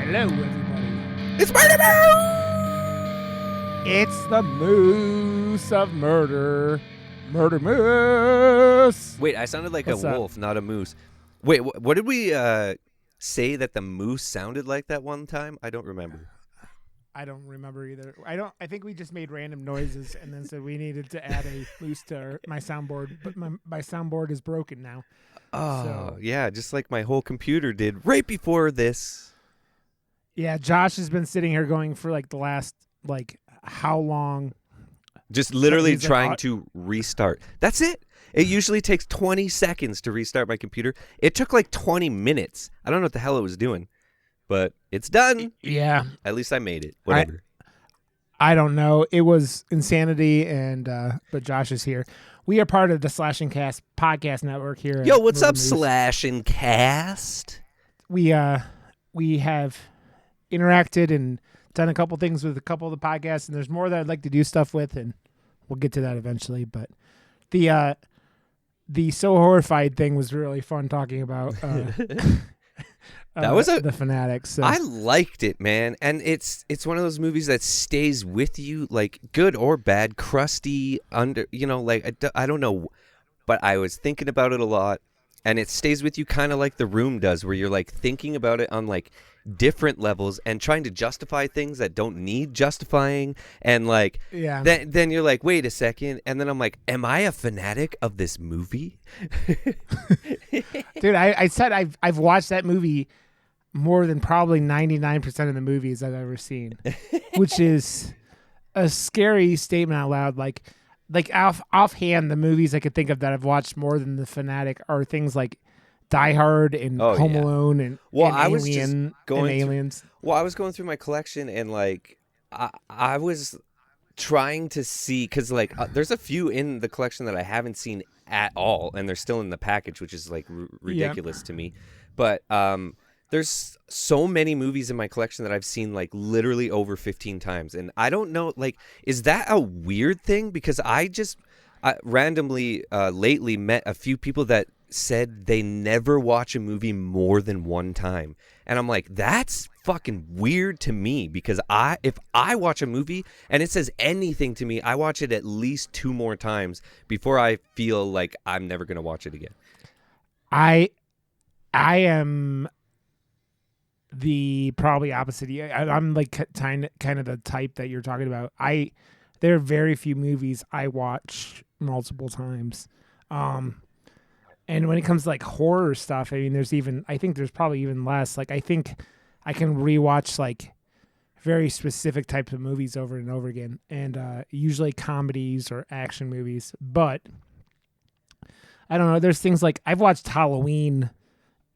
Hello, everybody. It's Murder Moose! It's the Moose of Murder. Murder Moose. Wait, I sounded like What's a up? wolf, not a moose. Wait, what did we say that the moose sounded like that one time? I don't remember. I don't remember either. I think we just made random noises and then said we needed to add a moose to my soundboard, but my soundboard is broken now. Oh, So- yeah, just like my whole computer did right before this. Yeah, Josh has been sitting here going for like the last how long? Just literally He's like, trying to restart. That's it. It usually takes 20 seconds to restart my computer. It took like 20 minutes. I don't know what the hell it was doing, but it's done. Yeah, At least I made it. Whatever. I don't know. It was insanity, and but Josh is here. We are part of the Slash and Cast podcast network here. at Yo, what's Murder up, Moose. Slash and Cast? We have interacted and done a couple things with a couple of the podcasts, and there's more that I'd like to do stuff with, and we'll get to that eventually. But the so horrified thing was really fun talking about. That was the Fanatics. So. I liked it, man, and it's one of those movies that stays with you, like good or bad, crusty, like I don't know, but I was thinking about it a lot, and it stays with you kind of like The Room does, where you're like thinking about it on like different levels and trying to justify things that don't need justifying, and like then you're like, wait a second, and then I'm like, am I a fanatic of this movie? Dude, I said I've watched that movie more than probably 99% of the movies I've ever seen, which is a scary statement out loud. Like offhand, the movies I could think of that I've watched more than The Fanatic are things like Die Hard and Home Alone and I was Alien just going and Aliens. I was going through my collection, and like I was trying to see, because like there's a few in the collection that I haven't seen at all, and they're still in the package, which is like ridiculous to me. But there's so many movies in my collection that I've seen like literally over 15 times, and I don't know, like, is that a weird thing? Because I randomly lately met a few people that said they never watch a movie more than one time, and I'm like, that's fucking weird to me, because if I watch a movie and it says anything to me, I watch it at least 2 more times before I feel like I'm never gonna watch it again. I am the probably opposite. I'm like kind of the type that you're talking about. There are very few movies I watch multiple times. And when it comes to like horror stuff, I mean, I think there's probably even less. Like, I think I can rewatch like very specific types of movies over and over again, and usually comedies or action movies. But I don't know. There's things like I've watched Halloween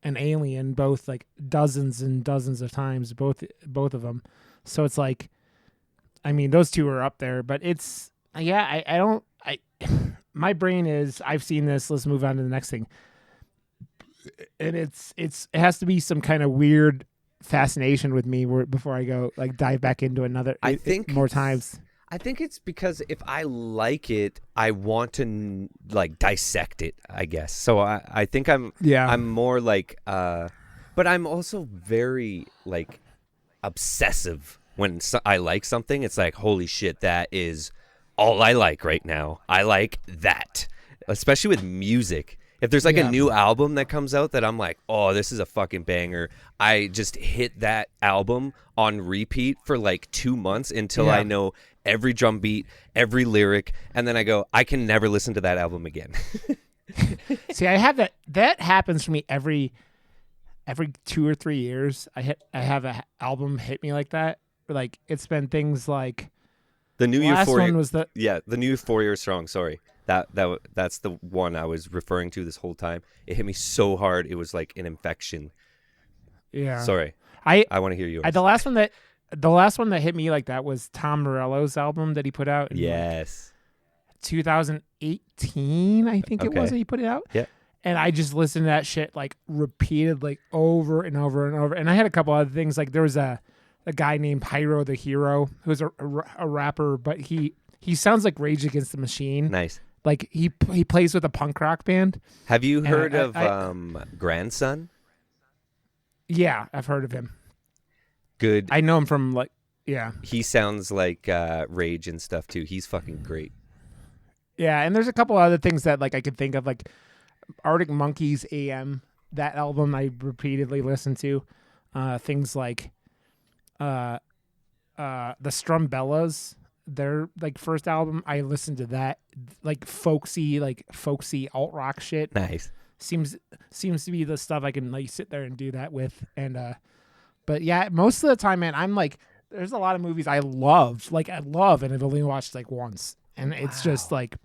and Alien both like dozens and dozens of times, both of them. So it's like, I mean, those two are up there. But it's my brain is, I've seen this, let's move on to the next thing. And it has to be some kind of weird fascination with me before I go like dive back into another more times. I think it's because if I like it, I want to like dissect it, I guess. So I think I'm more like but I'm also very like obsessive when I like something. It's like, holy shit, that is all I like right now. I like that. Especially with music. If there's like a new album that comes out that I'm like, oh, this is a fucking banger, I just hit that album on repeat for like 2 months until I know every drum beat, every lyric, and then I go, I can never listen to that album again. See, I have that happens for me every 2 or 3 years. I have an album hit me like that. Like, it's been things like the new last Euphoria one was the new Euphoria song. Sorry, that's the one I was referring to this whole time. It hit me so hard, it was like an infection. Yeah. Sorry, I want to hear yours. The last one that hit me like that was Tom Morello's album that he put out. In like 2018, I think it was that he put it out. Yeah. And I just listened to that shit like repeated, like over and over and over. And I had a couple other things. Like there was a guy named Pyro the Hero who's a rapper, but he sounds like Rage Against the Machine. Nice. Like he plays with a punk rock band. Have you And heard of I Grandson? yeah, I've heard of him. Good. I know him from like yeah. He sounds like Rage and stuff too. He's fucking great. Yeah, and there's a couple other things that like I could think of, like Arctic Monkeys AM. That album I repeatedly listen to. Things like the Strumbellas, their like first album. I listened to that, like folksy alt rock shit. Nice. Seems to be the stuff I can like sit there and do that with. And but yeah, most of the time, man, I'm like, there's a lot of movies I love, and I've only watched like once, and it's just like,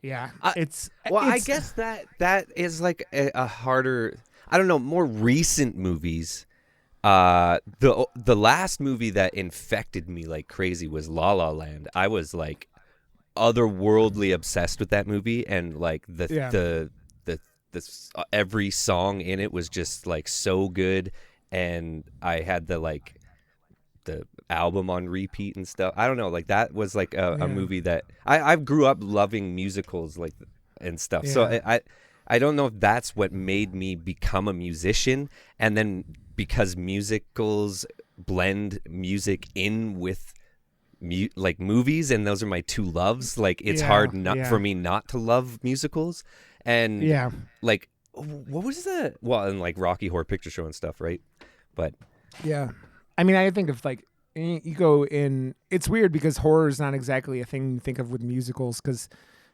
yeah, I guess that is like a harder. I don't know, more recent movies. The last movie that infected me like crazy was La La Land. I was like otherworldly obsessed with that movie, and like the every song in it was just like so good, and I had the album on repeat and stuff. I don't know, like that was like a movie that I grew up loving musicals like and stuff. Yeah. So I don't know if that's what made me become a musician, and then because musicals blend music in with like movies, and those are my two loves. Like it's hard for me not to love musicals. And like what was that? Well, and like Rocky Horror Picture Show and stuff, right? But yeah, I mean, I think of like you go in. It's weird because horror is not exactly a thing you think of with musicals, because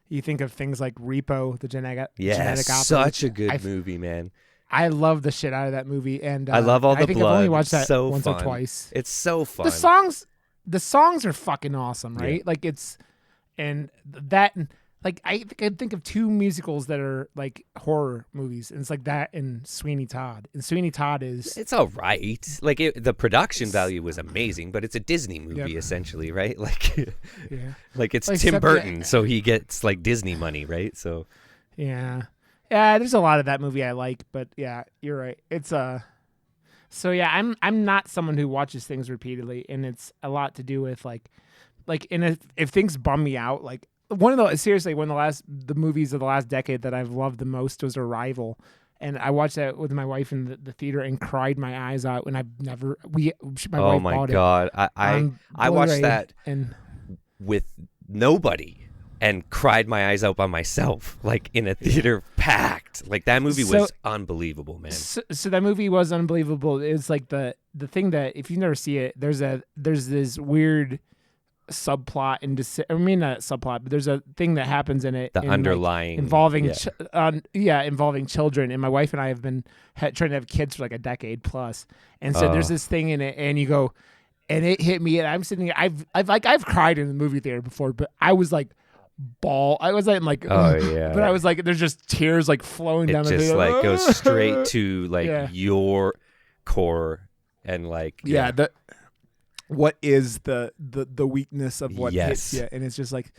you think of things like Repo, the genetic opera. Such a good movie, man. I love the shit out of that movie, and I love all the I think blood. I've only watched that so once fun. or twice. It's so fun. The songs are fucking awesome, right? Yeah. Like it's, and that, like I can think of two musicals that are like horror movies, and it's like that and Sweeney Todd. And Sweeney Todd it's all right. Like the production value was amazing, but it's a Disney movie essentially, right? Like, like it's Tim Burton, so he gets like Disney money, right? So, yeah, there's a lot of that movie I like, but yeah, you're right. It's so yeah, I'm not someone who watches things repeatedly, and it's a lot to do with like, and if things bum me out, like. One of the movies of the last decade that I've loved the most was Arrival, and I watched that with my wife in the theater and cried my eyes out. And oh my god, I watched that and with nobody and cried my eyes out by myself, like in a theater packed. Like that movie was unbelievable, man. So that movie was unbelievable. It's like the thing that if you never see it, there's this weird subplot and I mean not subplot, but there's a thing that happens in it, underlying involving involving children. And my wife and I have been trying to have kids for like a decade plus, and so there's this thing in it, and you go, and it hit me, and I'm sitting here, I've cried in the movie theater before, but I was like I was like but I was like, there's just tears like flowing down. It just like goes straight to like your core, and like what is the weakness of what hits you, and it's just like,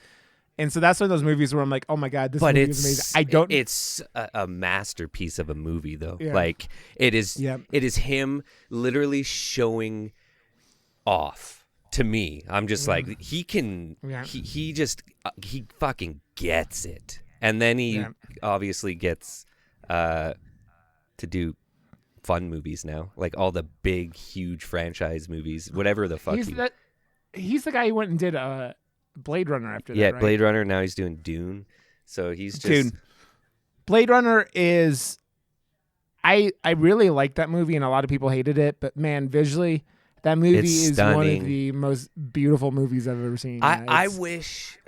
and so that's one of those movies where I'm like, oh my god, this movie is amazing. It's a masterpiece of a movie though. Like it is him literally showing off to me. I'm just like, he can he fucking gets it, and then he obviously gets to do fun movies now, like all the big huge franchise movies, whatever the fuck. He's the guy who went and did Blade Runner after that, right? Blade Runner. Now he's doing Dune, so he's just Dune. Blade Runner is I really like that movie, and a lot of people hated it, but man, visually that movie is stunning. one of the most beautiful movies I've ever seen. I wish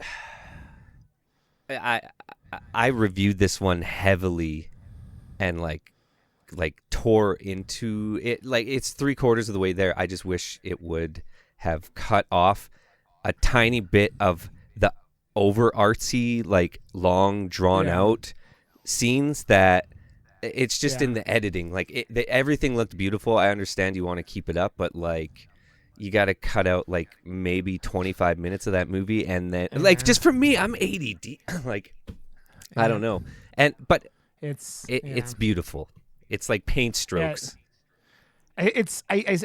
I reviewed this one heavily and like tore into it. Like it's 3/4 of the way there. I just wish it would have cut off a tiny bit of the over artsy, like long drawn out scenes that it's just in the editing. Like everything looked beautiful. I understand you want to keep it up, but like you got to cut out like maybe 25 minutes of that movie, and then like just for me, I'm ADD. Like I don't know, but it's beautiful. It's like paint strokes. I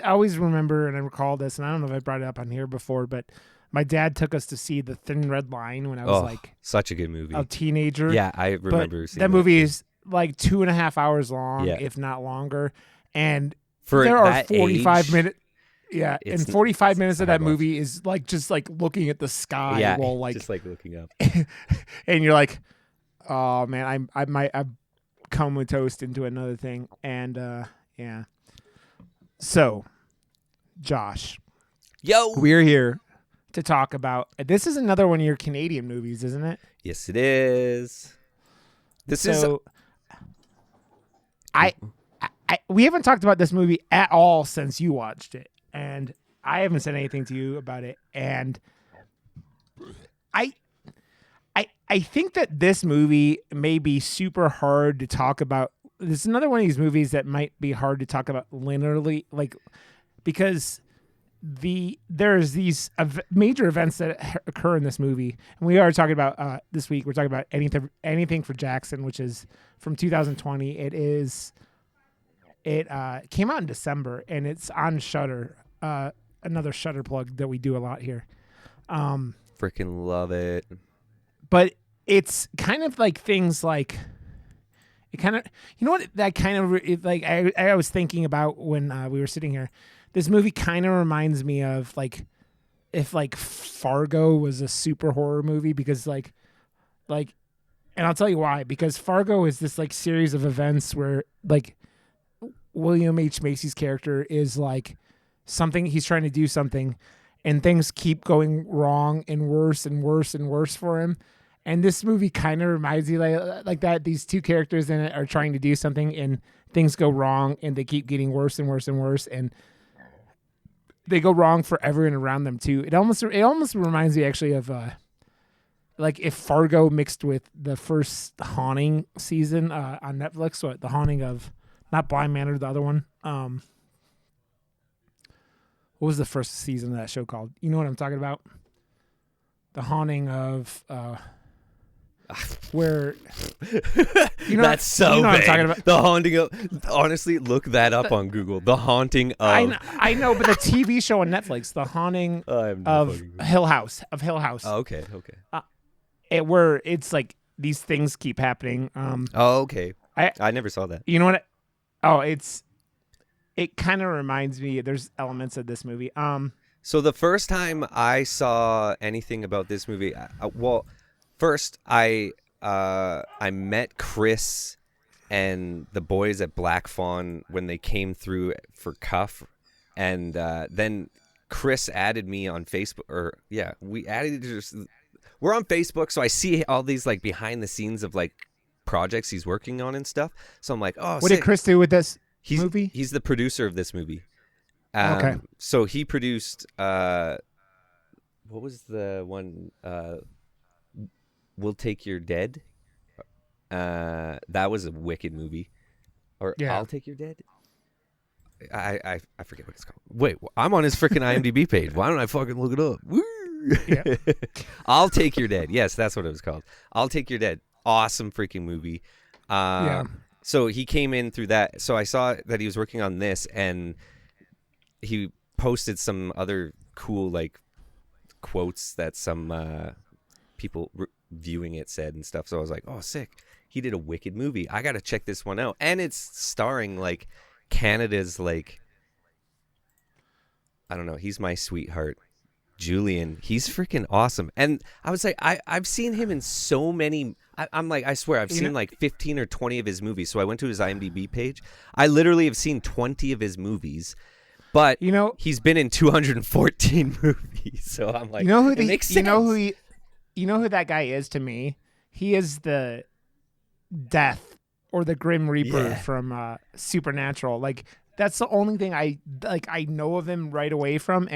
always remember, and I recall this, and I don't know if I brought it up on here before, but My dad took us to see The Thin Red Line when I was Oh, like such a good movie. a teenager. Yeah, I But remember seeing that movie is like 2.5 hours long, Yeah. if not longer. And For there are that 45 age, minutes. Yeah, it's and 45 minutes it's a of that hard watch. movie is like just like looking at the sky Yeah, while like, just like looking up. and you're like, oh man, I'm comatose into another thing, and yeah. So, Josh, Yo. we're here to talk about. This is another one of your Canadian movies, isn't it? Yes, it is. This is So, I we haven't talked about this movie at all since you watched it, and I haven't said anything to you about it. And I I think that this movie may be super hard to talk about. This is another one of these movies that might be hard to talk about linearly, like because there's these major events that occur in this movie, and we are talking about this week. We're talking about anything for Jackson, which is from 2020. It came out in December, and it's on Shudder. Another Shudder plug that we do a lot here. freaking love it. But it's kind of like things like it kind of, you know what, that kind of like I was thinking about when we were sitting here. This movie kind of reminds me of like if like Fargo was a super horror movie, because like and I'll tell you why, because Fargo is this like series of events where like William H. Macy's character is like something, he's trying to do something, and things keep going wrong and worse and worse and worse for him. And this movie kind of reminds you like that. These two characters in it are trying to do something, and things go wrong, and they keep getting worse and worse and worse, and they go wrong for everyone around them too. It almost reminds me actually of like if Fargo mixed with the first Haunting season on Netflix. So the Haunting of, not Blind Manor, the other one. What was the first season of that show called? You know what I'm talking about? The Haunting of where That's so you know big. what I'm talking about. The Haunting of, honestly, look that up on Google. The Haunting of. I know, but the TV show on Netflix, The Haunting I have no of fucking clue. Hill House. Oh, okay. Where it's like these things keep happening. Oh, okay. I never saw that. You know what? It kind of reminds me. There's elements of this movie. So the first time I saw anything about this movie, first I met Chris and the boys at Black Fawn when they came through for Cuff, and then Chris added me on Facebook. We're on Facebook, so I see all these like behind the scenes of like projects he's working on and stuff. So I'm like, oh, what did Chris do with this movie? He's the producer of this movie. Okay. So he produced what was the one? We'll Take Your Dead. That was a wicked movie. Or Yeah. I'll Take Your Dead. I forget what it's called. Wait, I'm on his freaking IMDb page. Why don't I fucking look it up? Woo! Yeah. I'll Take Your Dead. Yes, that's what it was called. I'll Take Your Dead. Awesome freaking movie. Yeah. So he came in through that. So I saw that he was working on this, and he posted some other cool like quotes that some people viewing it said and stuff. So I was like, oh, sick. He did a wicked movie. I got to check this one out. And it's starring like Canada's like, I don't know. He's my sweetheart. Julian. He's freaking awesome. And I was like, I've seen him in so many. I'm like, I swear, I've seen like 15 or 20 of his movies. So I went to his IMDb page. I literally have seen 20 of his movies. But he's been in 214 movies. So I'm like, it makes sense. You know who that guy is to me? He is the Death or the Grim Reaper from Supernatural. Like that's the only thing I know of him right away from.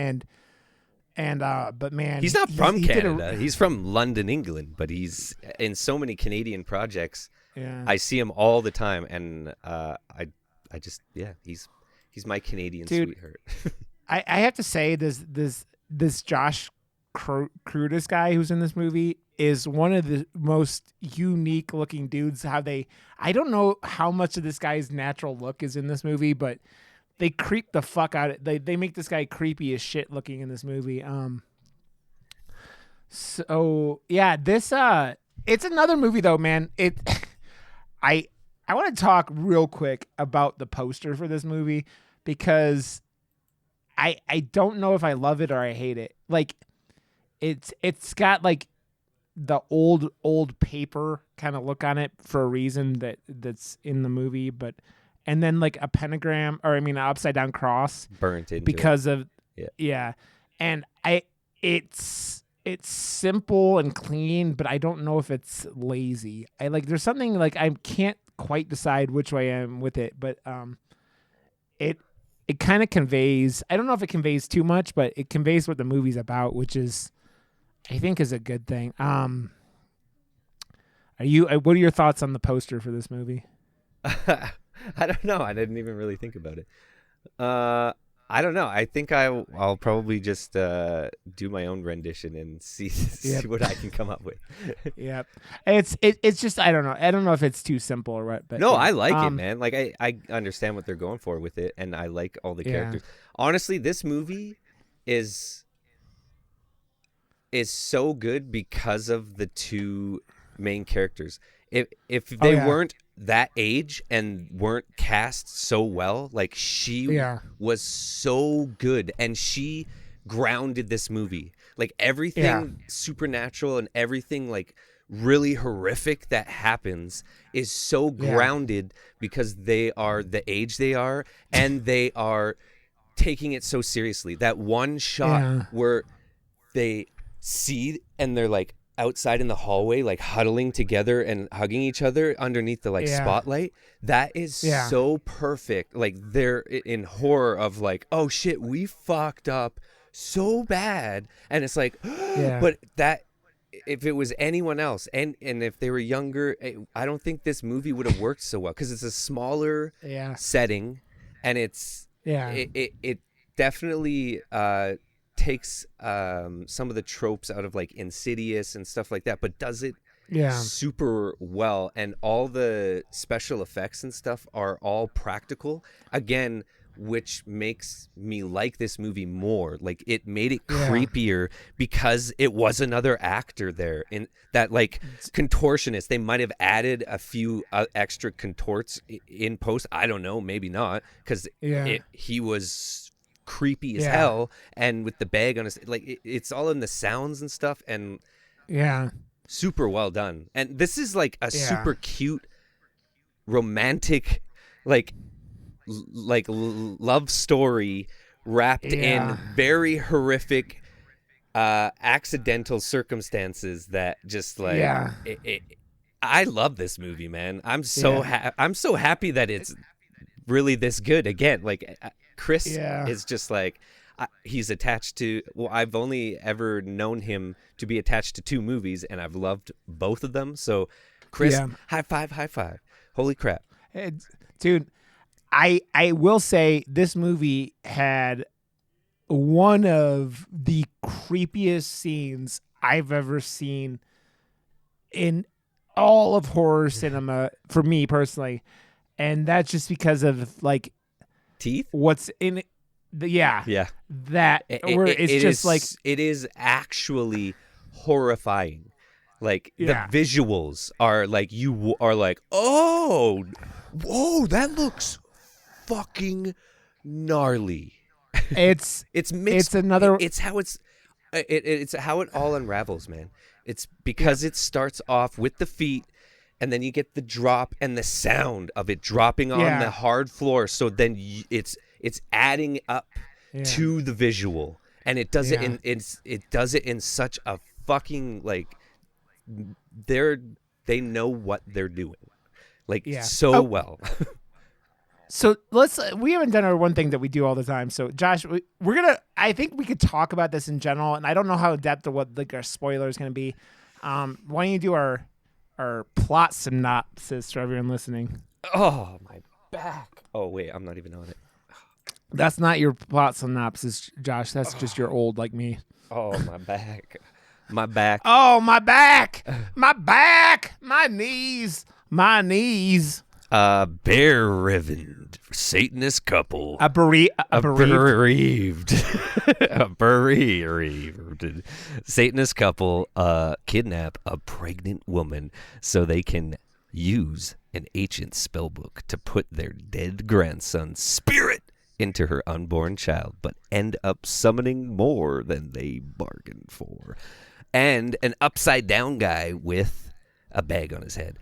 But man, he's not from Canada. He's from London, England, but he's in so many Canadian projects. Yeah. I see him all the time, and he's my Canadian sweetheart. I have to say this Josh Crudis guy who's in this movie is one of the most unique looking dudes. I don't know how much of this guy's natural look is in this movie, but they creep the fuck out. They make this guy creepy as shit looking in this movie. So yeah, this it's another movie though, man. I I want to talk real quick about the poster for this movie because I don't know if I love it or I hate it. Like it's got like the old paper kind of look on it for a reason that's in the movie, but and then like a pentagram, or I mean an upside down cross Burnt into it. because of Yeah. yeah. And it's simple and clean, but I don't know if it's lazy. I like there's something like I can't quite decide which way I am with it, but it it kind of conveys, I don't know if it conveys too much, but it conveys what the movie's about, which is I think is a good thing. What are your thoughts on the poster for this movie? I don't know. I didn't even really think about it. I don't know. I think I'll probably just do my own rendition and see Yep. what I can come up with. Yep. It's just I don't know. I don't know if it's too simple or what, but No, yeah. I like it, man. Like I understand what they're going for with it, and I like all the Yeah. characters. Honestly, this movie is so good because of the two main characters. If they yeah. weren't that age and weren't cast so well, like she Yeah. was so good, and she grounded this movie. Like everything Yeah. supernatural and everything like really horrific that happens is so Yeah. grounded because they are the age they are, and they are taking it so seriously. That one shot Yeah. where they see and they're like outside in the hallway, like huddling together and hugging each other underneath the like Yeah. spotlight, that is Yeah. so perfect. Like they're in horror of like, oh shit, we fucked up so bad, and it's like Yeah. but that if it was anyone else, and if they were younger, I don't think this movie would have worked so well because it's a smaller Yeah. setting, and it's Yeah. it definitely takes some of the tropes out of like Insidious and stuff like that, but does it Yeah. super well, and all the special effects and stuff are all practical again, which makes me like this movie more. Like it made it Yeah. creepier because it was another actor there, in that like contortionist. They might have added a few extra contorts in post, I don't know, maybe not, because Yeah. he was creepy as Yeah. hell, and with the bag on his, like it's all in the sounds and stuff, and Yeah. super well done. And this is like a Yeah. super cute romantic like love story wrapped Yeah. in very horrific accidental circumstances that just like Yeah. I love this movie, man. I'm so Yeah. I'm so happy that it's really this good again. Like Chris Yeah. is just like he's attached to, well, I've only ever known him to be attached to two movies, and I've loved both of them. So Chris, Yeah. high five. Holy crap. Dude, I will say this movie had one of the creepiest scenes I've ever seen in all of horror cinema for me personally. And that's just because of like Teeth? what's in it. Yeah. That where it's it just is, like it is actually horrifying. Like Yeah. the visuals are like, you are like, oh, whoa, that looks fucking gnarly. it's It's mixed. It's another- It's how it's how it all unravels, man. It's because it starts off with the feet, and then you get the drop and the sound of it dropping on Yeah. the hard floor. So then it's adding up Yeah. to the visual, and it does Yeah. it does it in such a fucking like they know what they're doing, like Yeah. so well. So we haven't done our one thing that we do all the time. So Josh, we're gonna, I think we could talk about this in general, and I don't know how in depth of what like our spoiler is gonna be. Why don't you do our plot synopsis for everyone listening? Oh, my back. Oh wait, I'm not even on it. That's not your plot synopsis, Josh. That's just your old like me. Oh, my back. My back. Oh, my back, my back, my knees. Bereaved. Satanist couple. A bereaved. A bereaved Satanist couple kidnap a pregnant woman so they can use an ancient spellbook to put their dead grandson's spirit into her unborn child, but end up summoning more than they bargained for. And an upside down guy with a bag on his head.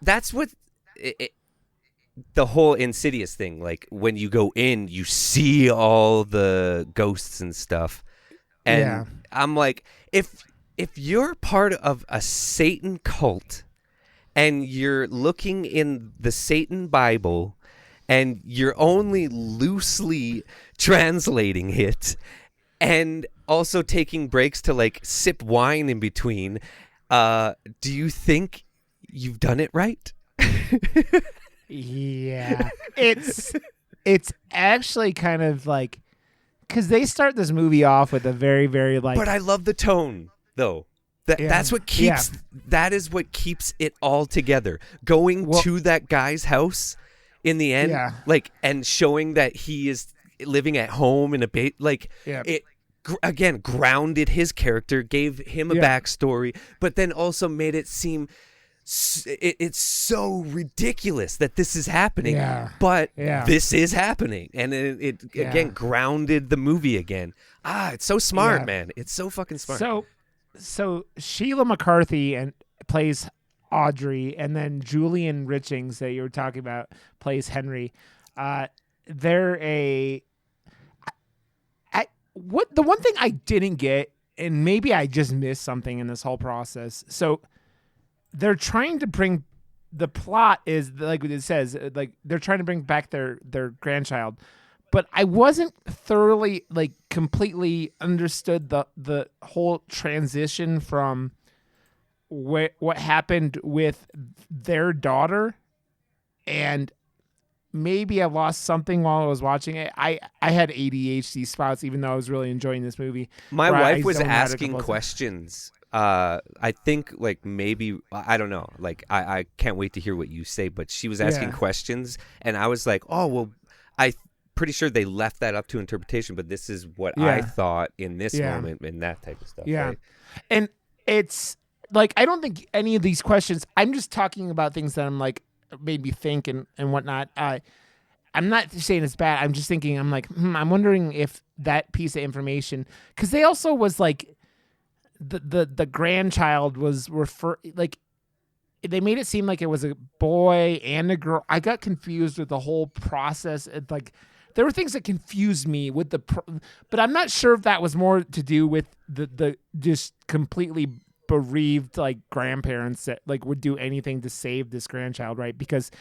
That's what the whole Insidious thing, like when you go in, you see all the ghosts and stuff. And I'm like, if you're part of a Satan cult and you're looking in the Satan Bible and you're only loosely translating it and also taking breaks to like sip wine in between, do you think you've done it right? Yeah. It's actually kind of like, because they start this movie off with a very, very like. But I love the tone, though. That's what keeps. That is what keeps it all together. Going to that guy's house in the end, like, and showing that he is living at home in a it. Again, grounded his character, gave him a backstory, but then also made it seem it's so ridiculous that this is happening, but this is happening, and it again grounded the movie again. It's so smart, man. It's so fucking smart. So Sheila McCarthy plays Audrey, and then Julian Richings that you were talking about plays Henry. The one thing I didn't get, and maybe I just missed something in this whole process. So they're trying to bring, the plot is like it says, like they're trying to bring back their grandchild, but I wasn't thoroughly like completely understood the whole transition from what happened with their daughter, and maybe I lost something while I was watching it. I had ADHD spots, even though I was really enjoying this movie. My wife was asking questions. I think like maybe, I don't know. Like I can't wait to hear what you say, but she was asking questions and I was like, oh, well, I'm pretty sure they left that up to interpretation, but this is what I thought in this moment and that type of stuff. Yeah. Right? And it's like, I don't think any of these questions, I'm just talking about things that I'm like, made me think and whatnot. I'm not saying it's bad. I'm just thinking, I'm like, I'm wondering if that piece of information, because they also was like, the grandchild was like, they made it seem like it was a boy and a girl. I got confused with the whole process. Like, there were things that confused me with but I'm not sure if that was more to do with the just completely bereaved like grandparents that like would do anything to save this grandchild, right? Because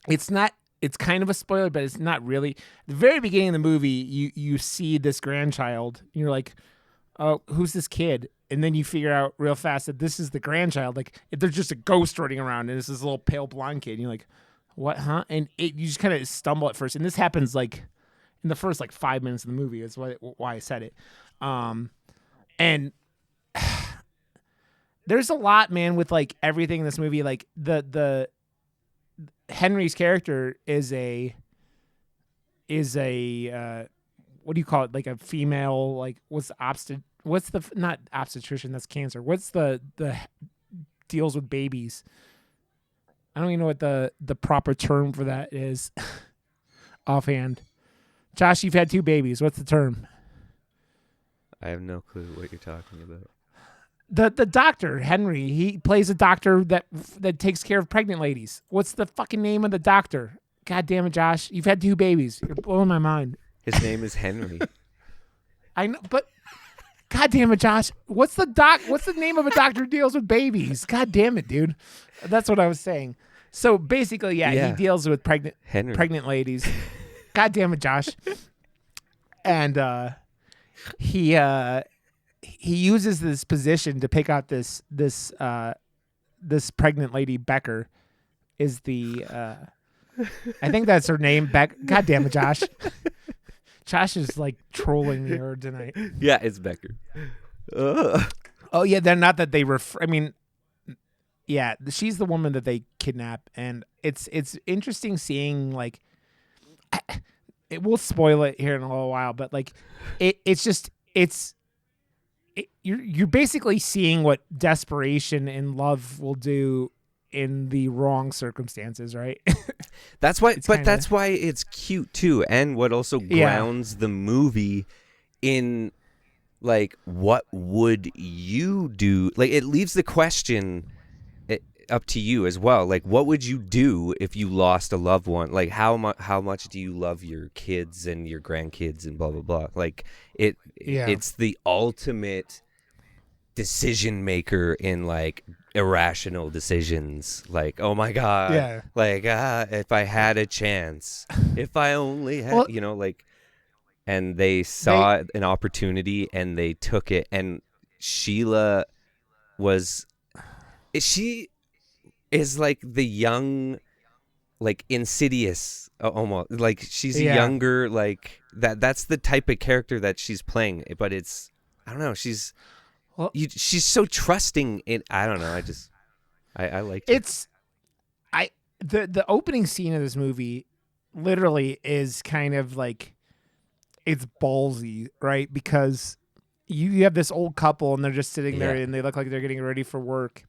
it's kind of a spoiler, but it's not really. The very beginning of the movie, you see this grandchild and you're like, oh, who's this kid? And then you figure out real fast that this is the grandchild. Like, if there's just a ghost running around and it's this little pale blonde kid, and you're like, what, huh? And you just kind of stumble at first. And this happens like in the first like 5 minutes of the movie. That's why I said it. And there's a lot, man, with like everything in this movie. Like the Henry's character is a what do you call it? Like a female, like not obstetrician, that's cancer. What's the deals with babies? I don't even know what the proper term for that is offhand. Josh, you've had 2 babies. What's the term? I have no clue what you're talking about. The doctor, Henry, he plays a doctor that takes care of pregnant ladies. What's the fucking name of the doctor? God damn it, Josh. You've had 2 babies. You're blowing my mind. His name is Henry. I know, but God damn it, Josh. What's the name of a doctor who deals with babies? God damn it, dude. That's what I was saying. So basically, he deals with pregnant ladies. God damn it, Josh. And he uses this position to pick out this pregnant lady. Becker is the I think that's her name. God damn it, Josh. Josh is like trolling me tonight. Yeah, it's Becker. Oh yeah, they're not that they I mean, yeah, she's the woman that they kidnap, and it's interesting seeing like it will spoil it here in a little while, but like it's just you're basically seeing what desperation and love will do in the wrong circumstances, right? That's why, It's but kind of that's why it's cute too, and what also yeah, grounds the movie in like what would you do? Like it leaves the question up to you as well. Like what would you do if you lost a loved one? Like how much do you love your kids and your grandkids and blah blah blah? Like yeah, it's the ultimate decision maker in like irrational decisions, like oh my god, yeah. like if I had a chance, if I only had, Well, like, and they they saw an opportunity and they took it. And Sheila was she is like the young, like Insidious, almost like she's a yeah. younger, like that's the type of character that she's playing, but it's, I don't know, Well, she's so trusting in, I don't know, I liked it. it's I the opening scene of this movie literally is kind of like it's ballsy, right? Because you have this old couple and they're just sitting there Yeah, and they look like they're getting ready for work,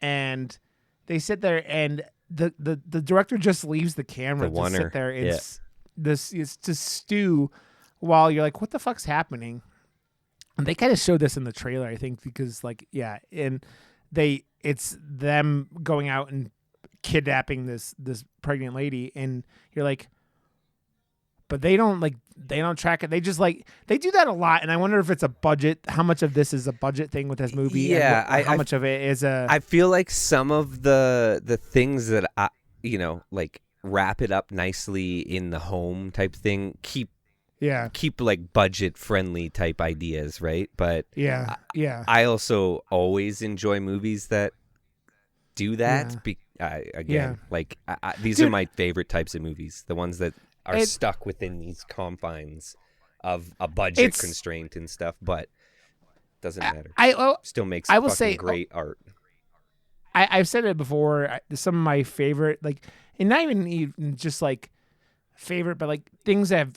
and they sit there and the director just leaves the camera the to sit oneer. there and Yeah, this is to stew while you're like, what the fuck's happening? And they kind of showed this in the trailer, I think, because like yeah, and it's them going out and kidnapping this pregnant lady, and you're like, but they don't track it. They just like they do that a lot, and I wonder if it's a budget. How much of this is a budget thing with this movie, and yeah. how much of it is a I feel like some of the things that I, like wrap it up nicely in the home type thing, yeah keep like budget friendly type ideas, right? But yeah I, yeah I also always enjoy movies that do that. yeah yeah, Again, like these are dude. my favorite types of movies, the ones that are It stuck within these confines of a budget it's constraint and stuff, but doesn't matter. I Still makes I will fucking say great art. I've said it before. Some of my favorite, like, and not even just like favorite, but like things that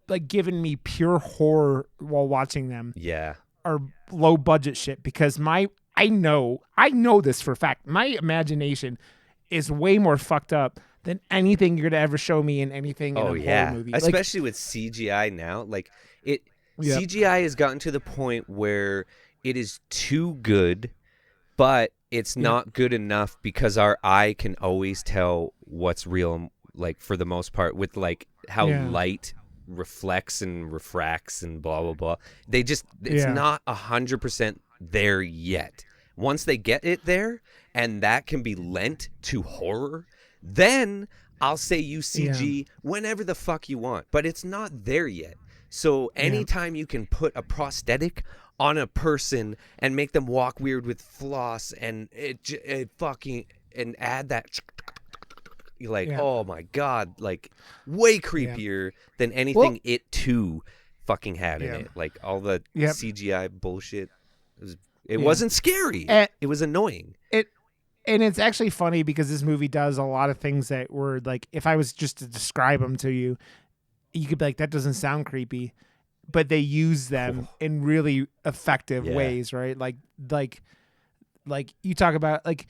have given me pure horror while watching them Yeah. are low budget shit. Because I know this for a fact. My imagination is way more fucked up than anything you're gonna ever show me in anything in Oh a horror yeah. movie. Like, Especially with CGI now. Like it yep, CGI has gotten to the point where it is too good, but it's yep, not good enough because our eye can always tell what's real, like for the most part, with like how yeah, light reflects and refracts and blah blah blah. It's yeah, not 100% there yet. Once they get it there, and that can be lent to horror, then I'll say use yeah, CG whenever the fuck you want. But it's not there yet. So yeah, anytime you can put a prosthetic on a person and make them walk weird with floss and it fucking, and add that, you're like, yeah, oh my god, like way yeah. creepier than Well, anything It 2 fucking had in yeah, it. Like all the yep, CGI bullshit. It yeah. wasn't scary. And It was annoying. it and it's actually funny because this movie does a lot of things that were like, if I was just to describe them to you, you could be like, that doesn't sound creepy, but they use them in really effective Yeah. ways, right? Like you talk about like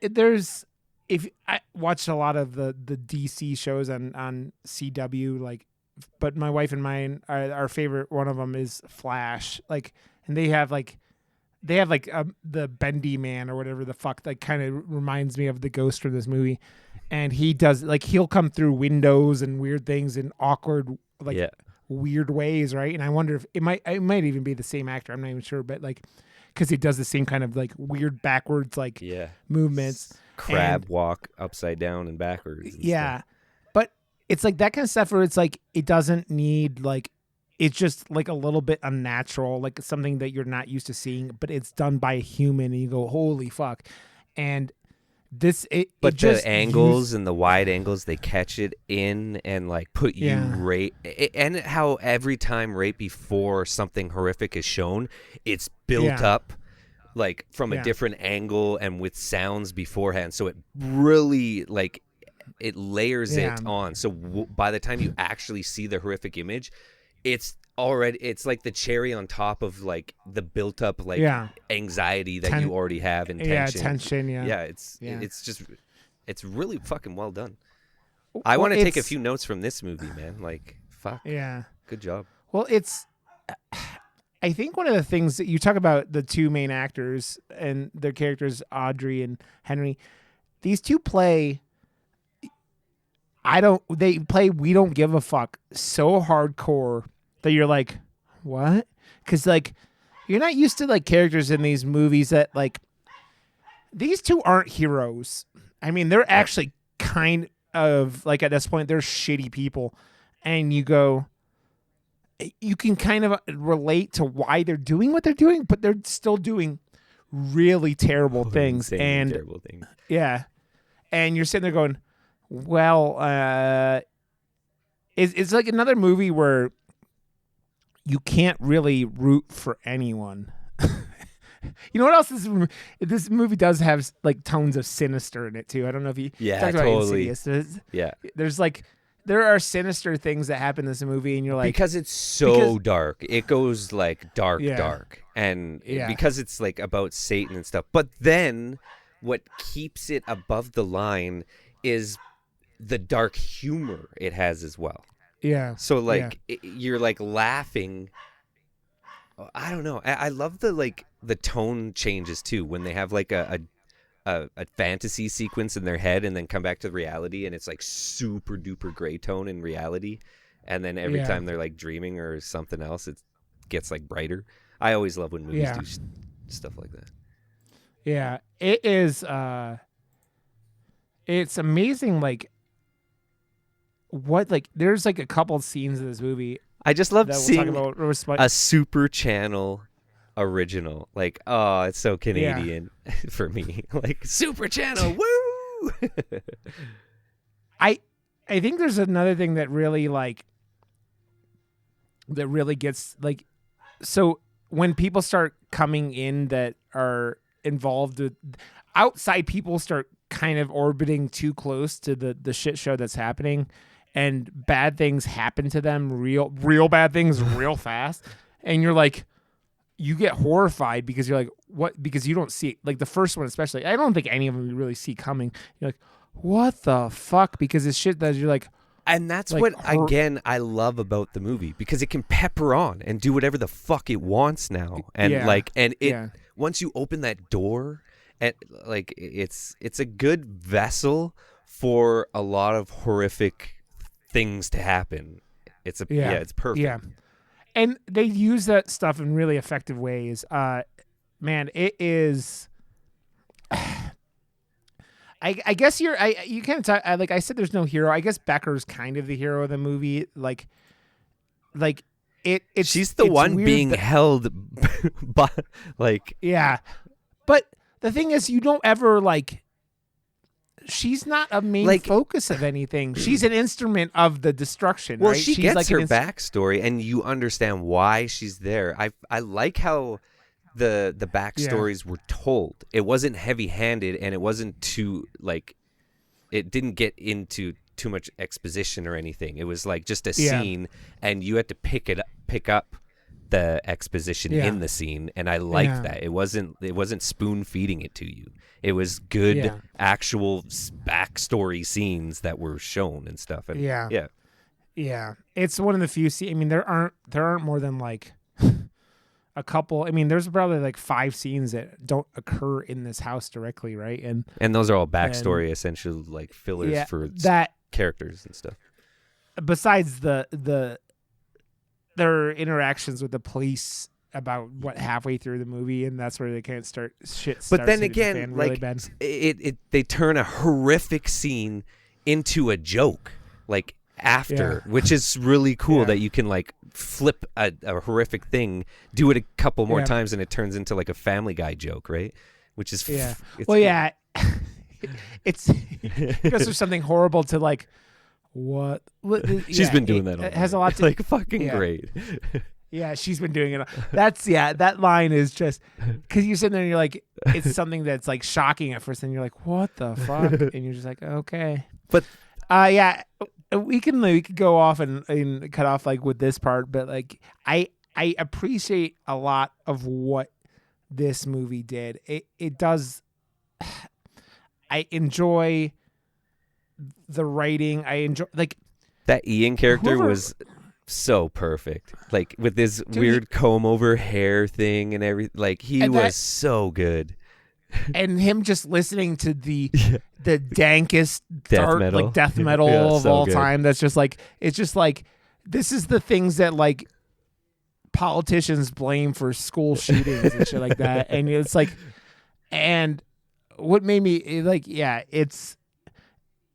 there's if I watched a lot of the DC shows on CW, like, but my wife and mine, our favorite one of them is Flash, like, and they have like the Bendy Man or whatever the fuck, that kind of reminds me of the ghost from this movie, and he does like he'll come through windows and weird things in awkward like Yeah. weird ways, right? And I wonder if it might even be the same actor. I'm not even sure, but like because he does the same kind of like weird backwards like Yeah. movements. Crab And walk upside down and backwards. And yeah, stuff. but it's like that kind of stuff where it's like it doesn't need like it's just like a little bit unnatural, like something that you're not used to seeing, but it's done by a human, and you go, holy fuck. And this But it just the angles and the wide angles they catch it in, and like put you Yeah. right, and how every time right before something horrific is shown, it's built Yeah. up like from a Yeah. different angle and with sounds beforehand, so it really like it layers Yeah. it on. So by the time you actually see the horrific image, it's like the cherry on top of like the built up like Yeah. anxiety that you already have and tension. Tension. Yeah. It's just it's really fucking well done. I want to take a few notes from this movie, man. Like, fuck. Yeah. Good job. Well, I think one of the things that you talk about, the two main actors and their characters, Audrey and Henry, these two play. They play we don't give a fuck so hardcore that you're like, what? Because like, you're not used to like characters in these movies that like, these two aren't heroes. I mean, they're actually kind of like at this point, they're shitty people. And you can kind of relate to why they're doing what they're doing, but they're still doing really terrible things. And terrible things. Yeah. And you're sitting there going, well, it's like another movie where you can't really root for anyone. You know what else this movie does have like tones of sinister in it too. I don't know if you talked about totally. Insidious. Yeah. There are sinister things that happen in this movie, and you're like, because it's so dark. It goes like dark, and because it's like about Satan and stuff. But then, what keeps it above the line is the dark humor it has as well. Yeah. So like you're like laughing. I don't know. I love the tone changes too when they have like a fantasy sequence in their head and then come back to reality, and it's like super duper gray tone in reality, and then every time they're like dreaming or something else, it gets like brighter. I always love when movies do stuff like that. Yeah, it is. It's amazing. Like what? Like there's like a couple of scenes in this movie. I just love seeing about a Super Channel original. Like, oh, it's so Canadian for me. Like Super Channel, woo! I think there's another thing that really gets like, so when people start coming in that are involved with outside people start kind of orbiting too close to the shit show that's happening, and bad things happen to them, real bad things real fast, and you're like, you get horrified because you're like, what? Because you don't see, like the first one especially, I don't think any of them you really see coming. You're like, what the fuck? Because it's shit that you're like, and that's like, what again I love about the movie, because it can pepper on and do whatever the fuck it wants now, and once you open that door, and like it's a good vessel for a lot of horrific things to happen. It's perfect. Yeah. And they use that stuff in really effective ways. Man, it is. I guess you can't talk. Like I said, there's no hero. I guess Becker's kind of the hero of the movie. Like she's the one being held, but like But the thing is, you don't ever like. She's not a main focus of anything. She's an instrument of the destruction. Well, right? she she's gets like her backstory, and you understand why she's there. I like how the backstories were told. It wasn't heavy-handed, and it wasn't too like. It didn't get into too much exposition or anything. It was like just a scene, and you had to pick up the exposition in the scene, and I liked that. It wasn't spoon feeding it to you. It was good actual backstory scenes that were shown and stuff. And yeah. It's one of the few. I mean, there aren't more than like a couple. I mean, there's probably like 5 scenes that don't occur in this house directly, right? And those are all backstory, essentially, like fillers for that characters and stuff. Besides their interactions with the police about halfway through the movie, and that's where they can't start shit. But then again, really like bad. They turn a horrific scene into a joke, like after, which is really cool that you can like flip a horrific thing, do it a couple more times, and it turns into like a Family Guy joke, right? Which is it's because there's something horrible to like. What? She's been doing that all it has a lot to like fucking great. Yeah, she's been doing it. That line is just because you're sitting there and you're like, it's something that's like shocking at first, and you're like, what the fuck? And you're just like, okay. But yeah, we could go off and cut off like with this part, but like I appreciate a lot of what this movie did. It does. I enjoy the writing. I enjoy like that Ian character was so perfect, like with his weird comb over hair thing and everything. Like he was so good, and him just listening to the dankest death metal, like death metal of all time. That's just like, it's just like, this is the things that like politicians blame for school shootings and shit like that. And it's like, and what made me like, yeah, it's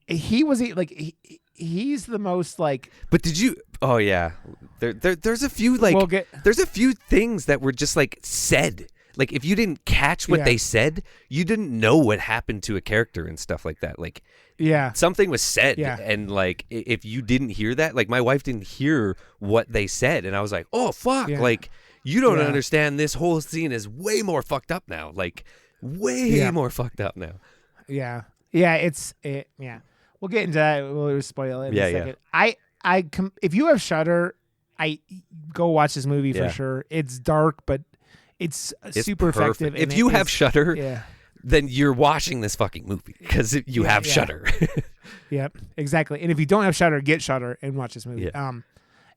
he was like he's the most like. But did you? Oh yeah, there's a few like there's a few things that were just like said. Like if you didn't catch what they said, you didn't know what happened to a character and stuff like that. Like something was said, and like if you didn't hear that, like my wife didn't hear what they said, and I was like, oh fuck, like you don't understand. This whole scene is way more fucked up now. Like way more fucked up now. Yeah. We'll get into that. We'll spoil it in a second. If you have Shudder, I go watch this movie for sure. It's dark, but it's super perfect. effective. If you have Shudder, then you're watching this fucking movie because you have Shudder. Yep, exactly. And if you don't have Shudder, get Shudder and watch this movie.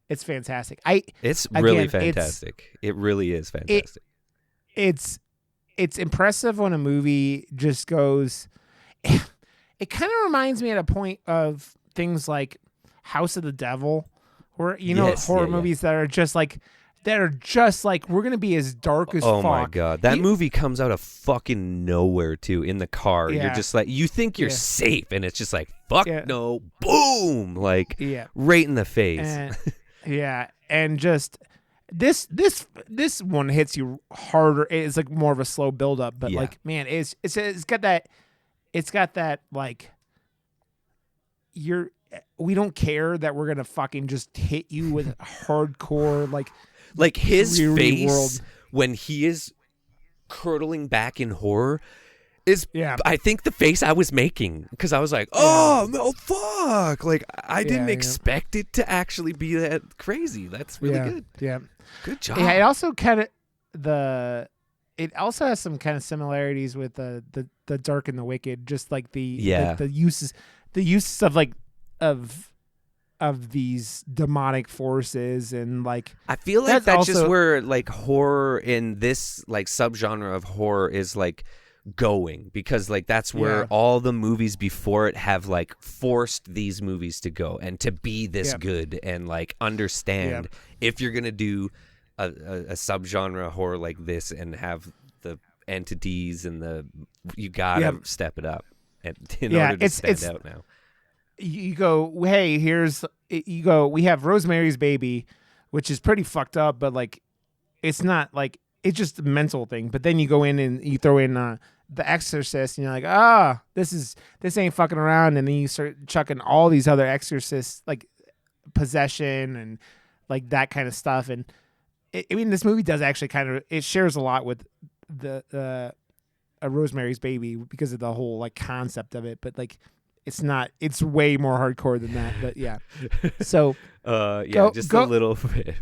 It's fantastic. It's really fantastic. It really is fantastic. It's impressive when a movie just goes. It kind of reminds me at a point of things like House of the Devil, or horror movies that are just like we're gonna be as dark as fuck. Oh my god, that movie comes out of fucking nowhere too. In the car, you're just like, you think you're safe, and it's just like fuck no, boom, like right in the face. And just this one hits you harder. It's like more of a slow build up, but like man, it's got that like we don't care that we're gonna fucking just hit you with hardcore like his face when he is curdling back in horror is I think the face I was making, because I was like, oh no, fuck, like I didn't expect it to actually be that crazy. That's really good. Good job. It also kind of it also has some kind of similarities with the Dark and the Wicked, just like the uses of like of these demonic forces, and like I feel like that's just where like horror in this like subgenre of horror is like going, because like that's where all the movies before it have like forced these movies to go and to be this good, and like understand if you're gonna do a subgenre horror like this and have the entities and you gotta step it up in order to stand out now. You go, hey, we have Rosemary's Baby, which is pretty fucked up, but like it's not like, it's just a mental thing. But then you go in and you throw in The Exorcist, and you're like, this ain't fucking around. And then you start chucking all these other exorcists, like possession and like that kind of stuff. And this movie does actually kind of, it shares a lot with a Rosemary's Baby because of the whole like concept of it. But like, it's way more hardcore than that. But so a little bit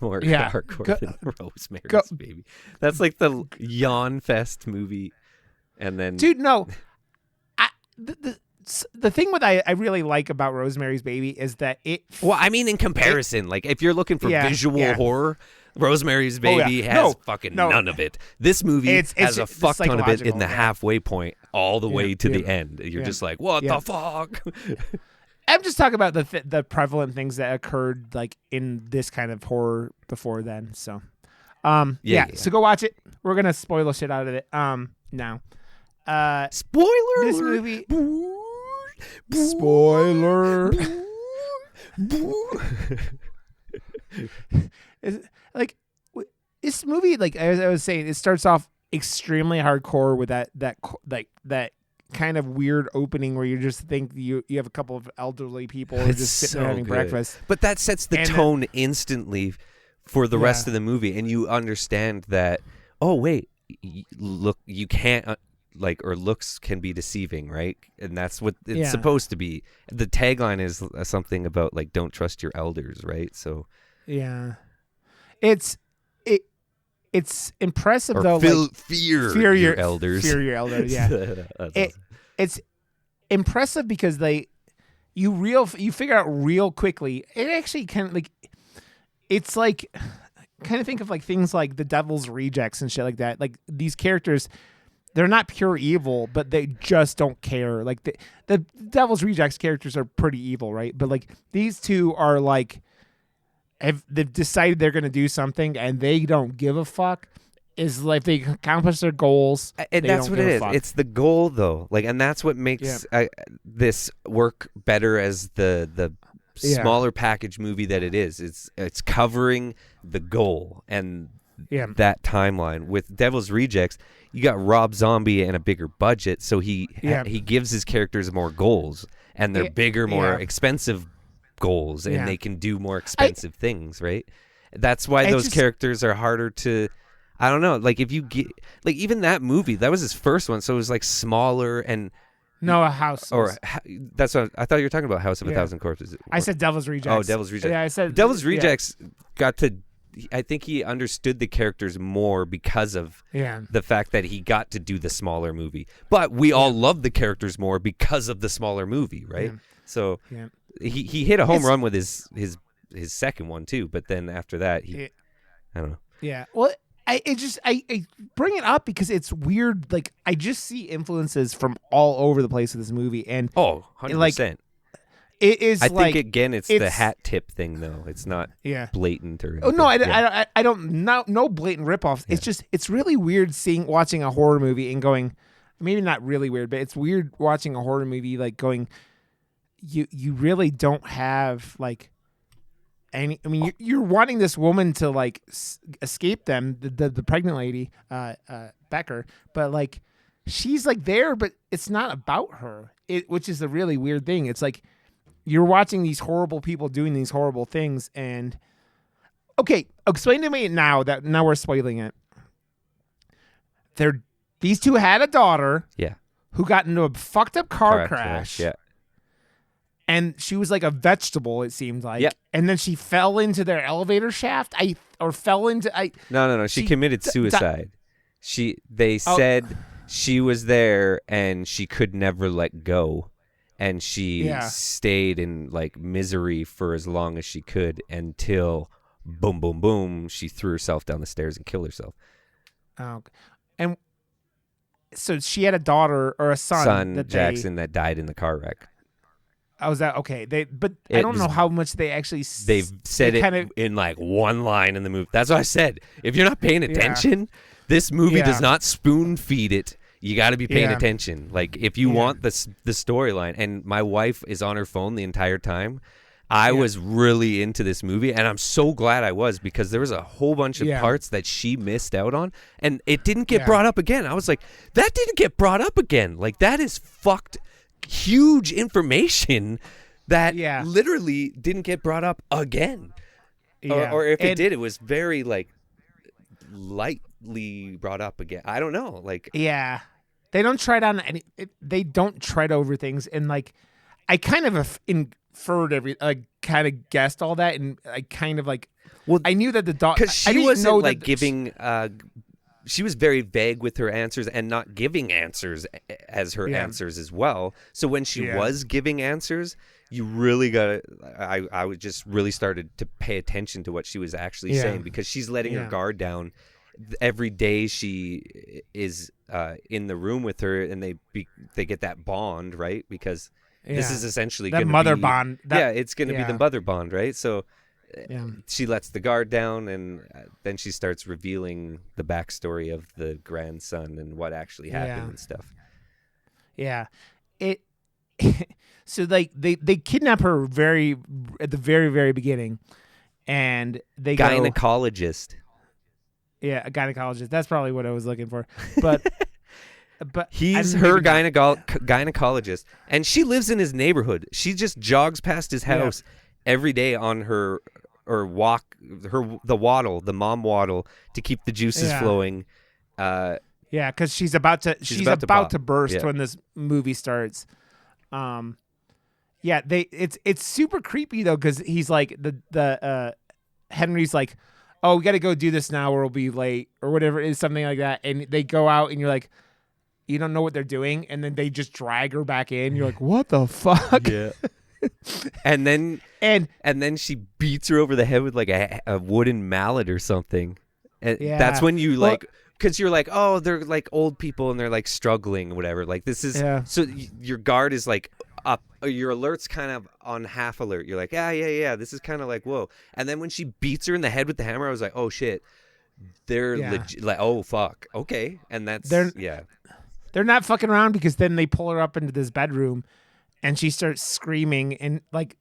more hardcore than Rosemary's Baby. That's like the yawn fest movie. And then dude, no, the thing I really like about Rosemary's Baby is that in comparison, like if you're looking for visual horror, Rosemary's Baby has none of it. This movie has a fuck ton of it in the halfway point all the way to the end. You're just like, what the fuck? I'm just talking about the prevalent things that occurred like in this kind of horror before then. So, so go watch it. We're gonna spoil the shit out of it. Now, spoiler. This movie. Spoiler. Like this movie, like as I was saying, it starts off extremely hardcore with that kind of weird opening where you just think you have a couple of elderly people who are just sitting there having breakfast. But that sets the tone instantly for the rest of the movie, and you understand that, oh wait, look, you can't like, or looks can be deceiving, right? And that's what it's supposed to be. The tagline is something about like, don't trust your elders, right? So it's impressive, or though. Fear your elders. Fear your elders. Yeah. It's impressive because you figure out real quickly. It actually kind of like, it's like, kind of think of like things like the Devil's Rejects and shit like that. Like these characters, they're not pure evil, but they just don't care. Like the Devil's Rejects characters are pretty evil, right? But like these two are like, they've decided they're going to do something and they don't give a fuck. Is like they accomplish their goals, and that's what it is. It's the goal, though. Like, and that's what makes this work better as the smaller package movie that it is. It's covering the goal and that timeline. With Devil's Rejects, you got Rob Zombie and a bigger budget, so he gives his characters more goals, and they're bigger, more expensive goals, and they can do more expensive things, right? That's why those characters are harder to. I don't know. Like if you get like even that movie, that was his first one, so it was like smaller and. No, a house. That's what I thought you were talking about. House of a Thousand Corpses. I said Devil's Rejects. Oh, Devil's Rejects. Yeah, I said Devil's Rejects got to. I think he understood the characters more because of the fact that he got to do the smaller movie. But we all love the characters more because of the smaller movie, right? Yeah. So he hit a home run with his second one too. But then after that, I don't know. Yeah. Well. I bring it up because it's weird. Like I just see influences from all over the place with this movie, and 100%. Like, it is. I think again, it's the hat tip thing, though. It's not blatant or. Oh no, I don't no blatant ripoffs. Yeah. It's just it's really weird watching a horror movie and going, maybe not really weird, but it's weird watching a horror movie like going. You really don't have like. I mean, you're wanting this woman to like escape them, the pregnant lady, Becker, but like she's like there, but it's not about her. Which is a really weird thing. It's like you're watching these horrible people doing these horrible things, and okay, explain to me now we're spoiling it. These two had a daughter, who got into a fucked up car crash. And she was like a vegetable, it seemed like. Yep. And then she fell into their elevator shaft. No. She committed suicide. They said she was there and she could never let go. And she stayed in like misery for as long as she could until boom, boom, boom, she threw herself down the stairs and killed herself. Oh. And so she had a daughter or a son. Jackson, that died in the car wreck. Oh, is that okay? I don't know how much they actually. They've said it in like one line in the movie. That's what I said. If you're not paying attention, this movie does not spoon feed it. You got to be paying attention. Like if you want the storyline. And my wife is on her phone the entire time. I was really into this movie, and I'm so glad I was because there was a whole bunch of parts that she missed out on, and it didn't get brought up again. I was like, that didn't get brought up again. Like that is fucked. Huge information that literally didn't get brought up again, or if it did, it was very like lightly brought up again. I don't know, like they don't tread on any. They don't tread over things, and like I kind of inferred kind of guessed all that, and I kind of like I knew that the dog because she wasn't like giving. She was very vague with her answers and not giving answers as her answers as well. So when she was giving answers, you really got to, I would just really started to pay attention to what she was actually saying because she's letting her guard down. Every day she is in the room with her and they get that bond, right? Because this is essentially going to be. That mother bond. It's going to be the mother bond, right? So she lets the guard down, and then she starts revealing the backstory of the grandson and what actually happened and stuff. Yeah, so like they kidnap her at the very very beginning, and they gynecologist. A gynecologist. That's probably what I was looking for, but. But he's her gynecologist, and she lives in his neighborhood. She just jogs past his house every day on her or walk the mom waddle to keep the juices flowing. Yeah, because she's about to burst when this movie starts. Yeah, it's super creepy though, because he's like the Henry's like, oh, we got to go do this now or we'll be late or whatever it is, something like that, and they go out and you're like, you don't know what they're doing, and then they just drag her back in. You're like, what the fuck? Yeah. and then she beats her over the head with like a wooden mallet or something. And that's when you like, because you're like, oh, they're like old people and they're like struggling or whatever. Like this is so your guard is like up, your alert's kind of on half alert. You're like, yeah. This is kind of like, whoa. And then when she beats her in the head with the hammer, I was like, oh shit, they're like, oh fuck, okay. And they're not fucking around, because then they pull her up into this bedroom, and she starts screaming, and like,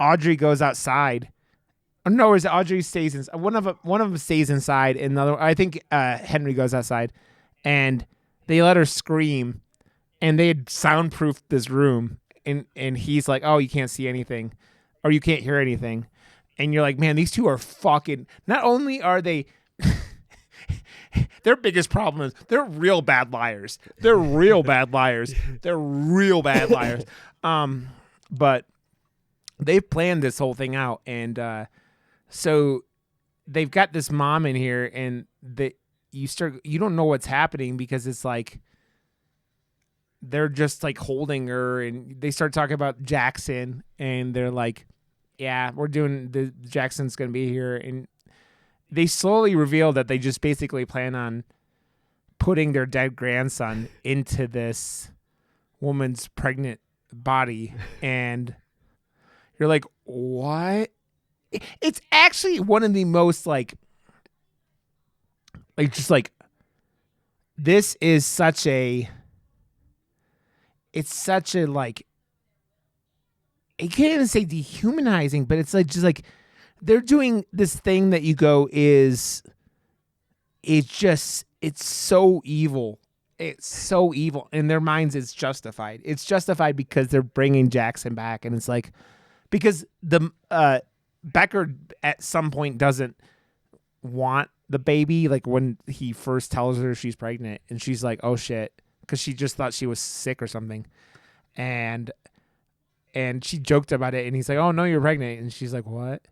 Audrey goes outside. Oh, no, is Audrey stays in? One of them stays inside, and the other, I think, Henry goes outside, and they let her scream, and they had soundproofed this room, and he's like, oh, you can't see anything, or you can't hear anything, and you're like, man, these two are fucking. Not only are they. Their biggest problem is they're real bad liars. But they've planned this whole thing out, and so they've got this mom in here, and you don't know what's happening, because it's like they're just like holding her, and they start talking about Jackson, and they're like, yeah, we're doing Jackson's gonna be here, and they slowly reveal that they just basically plan on putting their dead grandson into this woman's pregnant body. And you're like, what? It's actually one of the most this is such a, it's such a like, I can't even say dehumanizing, but it's like, just like, they're doing this thing that you go it's so evil. It's so evil. In their minds, it's justified. It's justified because they're bringing Jackson back. And it's like, because the Becker at some point doesn't want the baby. Like when he first tells her she's pregnant, and she's like, oh shit. Because she just thought she was sick or something. And she joked about it, and he's like, "Oh no, you're pregnant," and she's like, "What?"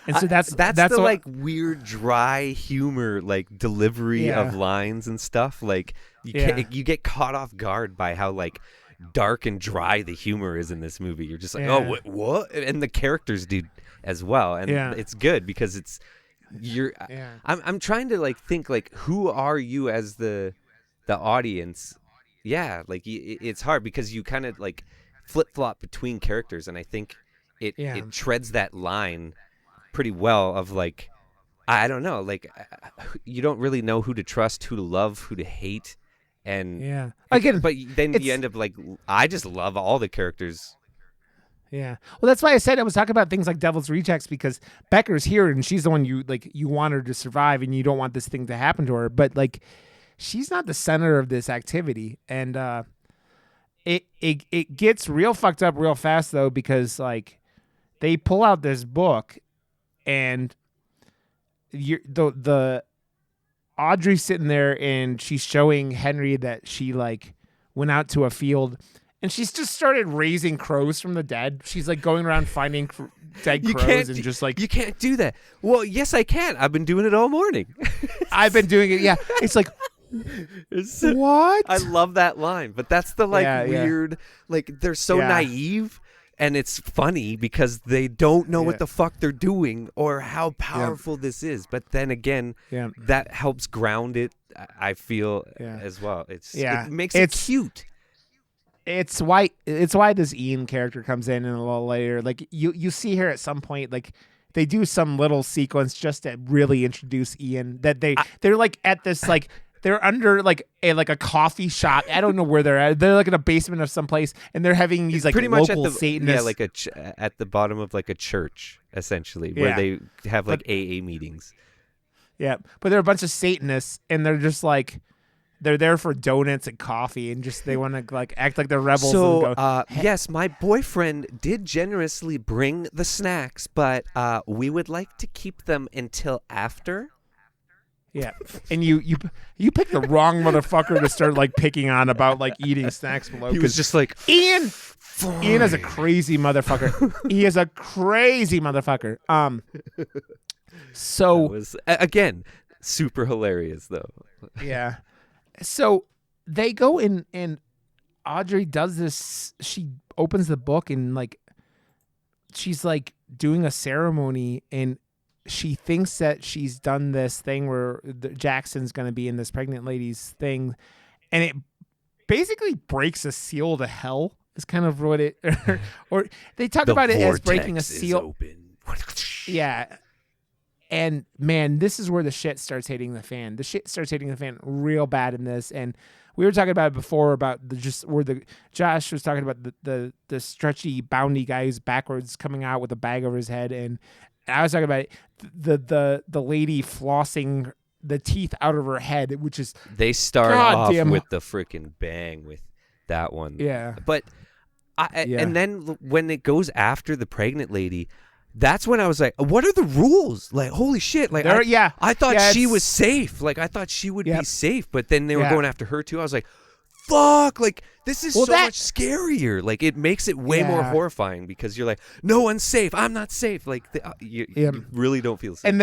And so that's the like weird dry humor, like delivery of lines and stuff. Like you get caught off guard by how like dark and dry the humor is in this movie. You're just like, "Oh, what?" And the characters do as well, and it's good because it's I'm trying to like think like, who are you as the audience? Yeah, like it's hard because you kind of like flip-flop between characters, and I think it treads that line pretty well of like, I don't know, like you don't really know who to trust, who to love, who to hate, and again, but then you end up like, I just love all the characters. Yeah, well, that's why I said I was talking about things like Devil's Rejects, because Becker's here and she's the one you want her to survive, and you don't want this thing to happen to her, but like she's not the center of this activity, and It gets real fucked up real fast though, because like they pull out this book, and the Audrey's sitting there, and she's showing Henry that she like went out to a field, and she's just started raising crows from the dead. She's like going around finding dead crows, and just like, you can't do that. Well, yes, I can. I've been doing it all morning. I've been doing it. Yeah, it's like. What? I love that line, but that's the like weird, like they're so naive, and it's funny because they don't know what the fuck they're doing or how powerful this is. But then again, that helps ground it, I feel, as well. It makes it cute. It's why this Ian character comes in a little later. Like you see her at some point, like they do some little sequence just to really introduce Ian. That they're like at this like. They're under like a coffee shop. I don't know where they're at. They're like in a basement of some place, and they're having these like pretty local much at Satanists. Yeah, like at the bottom of like a church, essentially, where they have like AA meetings. Yeah, but they're a bunch of Satanists, and they're just like they're there for donuts and coffee, and just they want to like act like they're rebels. So, and go, yes, my boyfriend did generously bring the snacks, but we would like to keep them until after. yeah, and you picked the wrong motherfucker to start like picking on about like eating snacks below. He was just like, Ian. fine. Ian is a crazy motherfucker. He is a crazy motherfucker. So That was again super hilarious though. yeah. So they go in, and Audrey does this. She opens the book and like she's like doing a ceremony, and she thinks that she's done this thing where Jackson's going to be in this pregnant lady's thing, and it basically breaks a seal to hell. Is kind of what it, or they talk about it as breaking a seal. Yeah. And man, this is where the shit starts hitting the fan. The shit starts hitting the fan real bad in this. And we were talking about it before about Josh was talking about the stretchy, boundy guy who's backwards coming out with a bag over his head. And I was talking about the lady flossing the teeth out of her head, which is they start off with the freaking bang with that one. Yeah. But and then when it goes after the pregnant lady, that's when I was like, what are the rules? Like, holy shit. Like, I thought she was safe. Like, I thought she would be safe, but then they were going after her too. I was like, fuck, like, this is much scarier. Like, it makes it way more horrifying because you're like, no one's safe. I'm not safe. Like, you really don't feel safe. And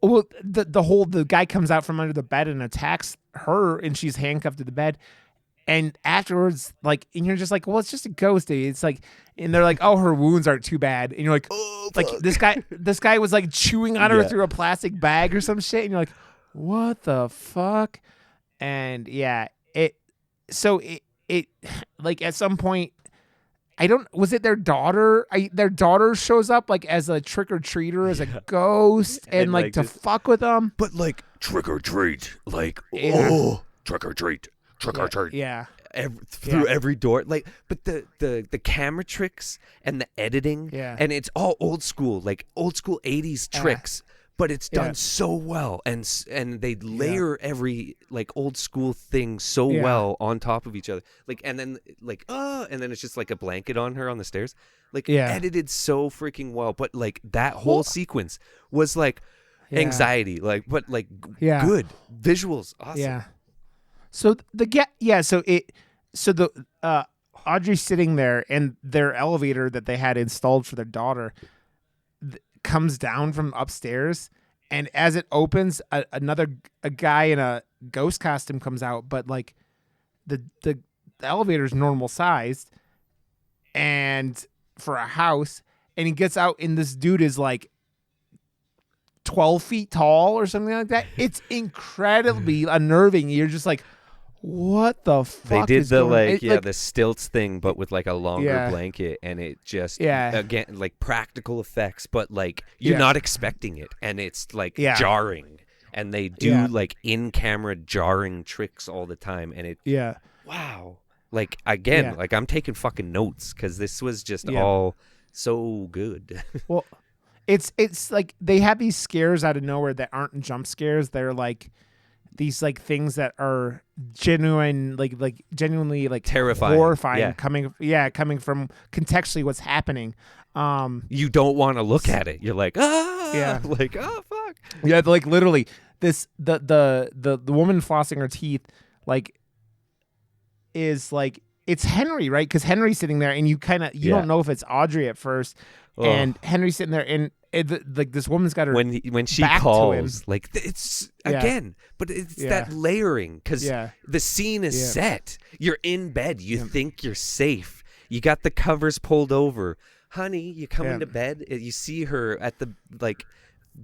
the guy comes out from under the bed and attacks her, and she's handcuffed to the bed. And afterwards, like, and you're just like, well, it's just a ghost. It's like, and they're like, oh, her wounds aren't too bad. And you're like, oh, like this guy was like chewing on her through a plastic bag or some shit. And you're like, what the fuck? And it like at some point, was it their daughter? Their daughter shows up like as a trick or treater, as a ghost, and like to fuck with them. But like trick or treat, like trick or treat. Trick or treat. Yeah. Through every door. Like, but the camera tricks and the editing, and it's all old school 80s tricks, but it's done so well, and they layer every like old school thing so well on top of each other. Like, and then and then it's just like a blanket on her on the stairs. Like, edited so freaking well. But like that whole sequence was like anxiety, like, but like good visuals, awesome. Yeah. So Audrey's sitting there, and their elevator that they had installed for their daughter comes down from upstairs, and as it opens, a guy in a ghost costume comes out, but like the elevator's normal sized, and for a house, and he gets out, and this dude is like 12 feet tall or something like that. It's incredibly unnerving. You're just like, what the fuck? They did the stilts thing, but with like a longer blanket, and it just again like practical effects, but like you're not expecting it, and it's like jarring, and they do like in camera jarring tricks all the time, and it wow, like again, like I'm taking fucking notes because this was just all so good. Well, it's like they have these scares out of nowhere that aren't jump scares. They're like these like things that are genuinely like terrifying, horrifying, coming from contextually what's happening. You don't want to look at it. You're like, like, oh fuck. Yeah, like literally this the woman flossing her teeth like is like, it's Henry, right? Because Henry's sitting there, and you don't know if it's Audrey at first. And Henry's sitting there, and like this woman's got her when she calls, like it's again, but it's that layering because the scene is set. You're in bed. You think you're safe. You got the covers pulled over, honey. You come into bed. You see her at the like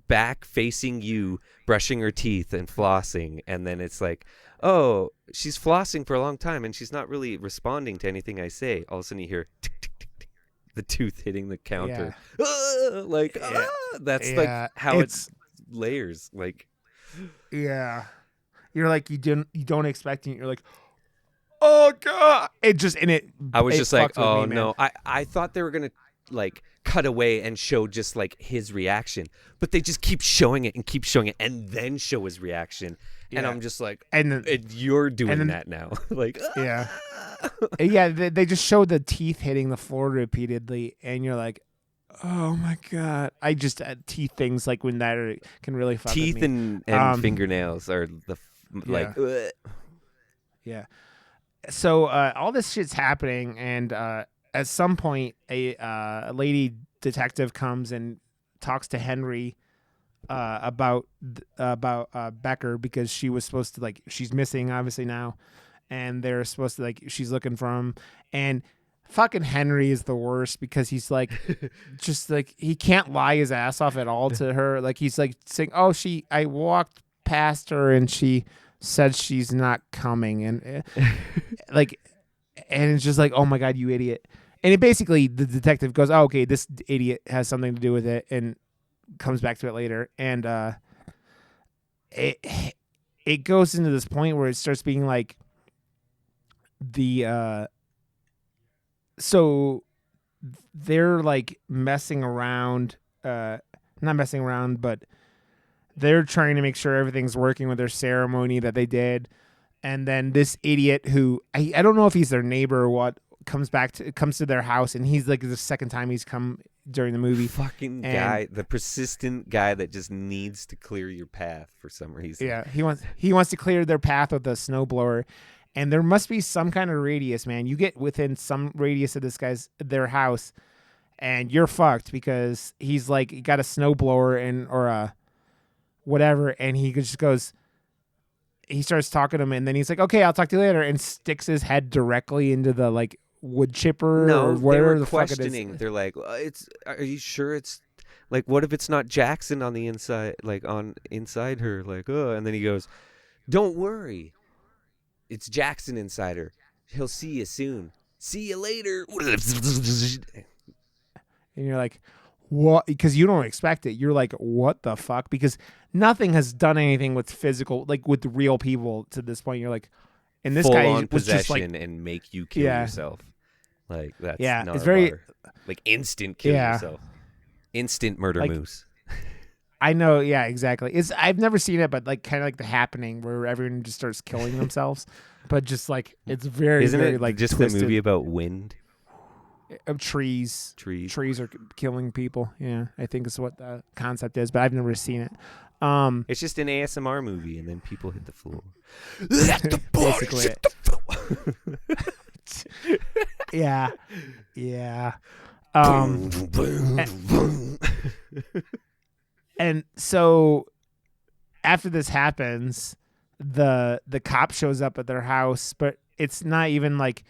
back facing you, brushing her teeth and flossing, and then it's like, oh, she's flossing for a long time, and she's not really responding to anything I say. All of a sudden, you hear tick, tick, tick, tick, the tooth hitting the counter. That's like how it's layers. Like, you're like you don't expect it. You're like, oh god! I was just like, oh no! I thought they were gonna like cut away and show just like his reaction, but they just keep showing it and then show his reaction. And I'm just like, and you're doing that now. Like, yeah. Yeah, they just show the teeth hitting the floor repeatedly, and you're like, oh my god! I just teeth things like when that can really fuck teeth with me. and fingernails are like. Yeah. So all this shit's happening, and at some point, a lady detective comes and talks to Henry about Becker, because she was supposed to, like, she's missing obviously now, and they're supposed to, like, she's looking for him, and fucking Henry is the worst, because he's like just like he can't lie his ass off at all to her. Like, he's like saying, oh, I walked past her and she said she's not coming, and like, and it's just like, oh my god, you idiot. And it basically, the detective goes, oh, okay, this idiot has something to do with it, and comes back to it later. And it goes into this point where it starts being like so they're like messing around, not messing around, but they're trying to make sure everything's working with their ceremony that they did. And then this idiot, who I don't know if he's their neighbor or what, comes to their house, and he's like the second time he's come during the movie. Fucking guy, the persistent guy that just needs to clear your path for some reason. Yeah, he wants to clear their path with a snowblower, and there must be some kind of radius, man. You get within some radius of their house, and you're fucked, because he's like, he got a snowblower or a whatever, and he just goes. He starts talking to him, and then he's like, "Okay, I'll talk to you later," and sticks his head directly into the like wood chipper. No, or whatever they were the questioning. Fuck it is. They're like, are you sure it's like, what if it's not Jackson on the inside, like on inside her, like, oh, and then he goes, don't worry, it's Jackson inside her. He'll see you soon. See you later. And you're like, what? Because you don't expect it. You're like, what the fuck? Because nothing has done anything with physical, like with real people to this point. You're like, and this full guy on was just possession like, and make you kill yourself. Like, that's not it's very like instant kill yourself. Instant murder like, moose. I know, yeah, exactly. I've never seen it, but like kind of like The Happening, where everyone just starts killing themselves, but just like it's very, isn't very it like just twisted. the movie about wind? Of trees are killing people. Yeah, I think is what the concept is, but I've never seen it. It's just an ASMR movie, and then people hit the floor. Let the boys hit the floor. Yeah. And so after this happens, the cop shows up at their house, but it's not even like,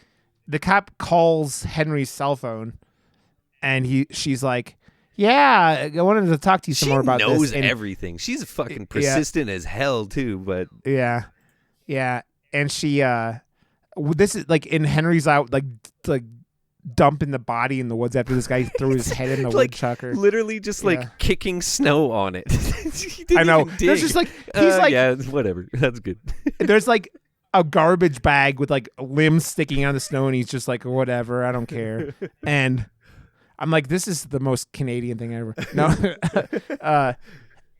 the cop calls Henry's cell phone, and she's like, yeah, I wanted to talk to you some more about this. She knows everything. She's fucking persistent as hell too, but yeah. And she this is like, in Henry's out like dumping the body in the woods after this guy threw his head in the like, woodchucker. Literally just like kicking snow on it. I know. There's just like, he's like, yeah, whatever. That's good. There's like a garbage bag with like limbs sticking out of the snow, and he's just like, whatever, I don't care. And I'm like, this is the most Canadian thing ever. No.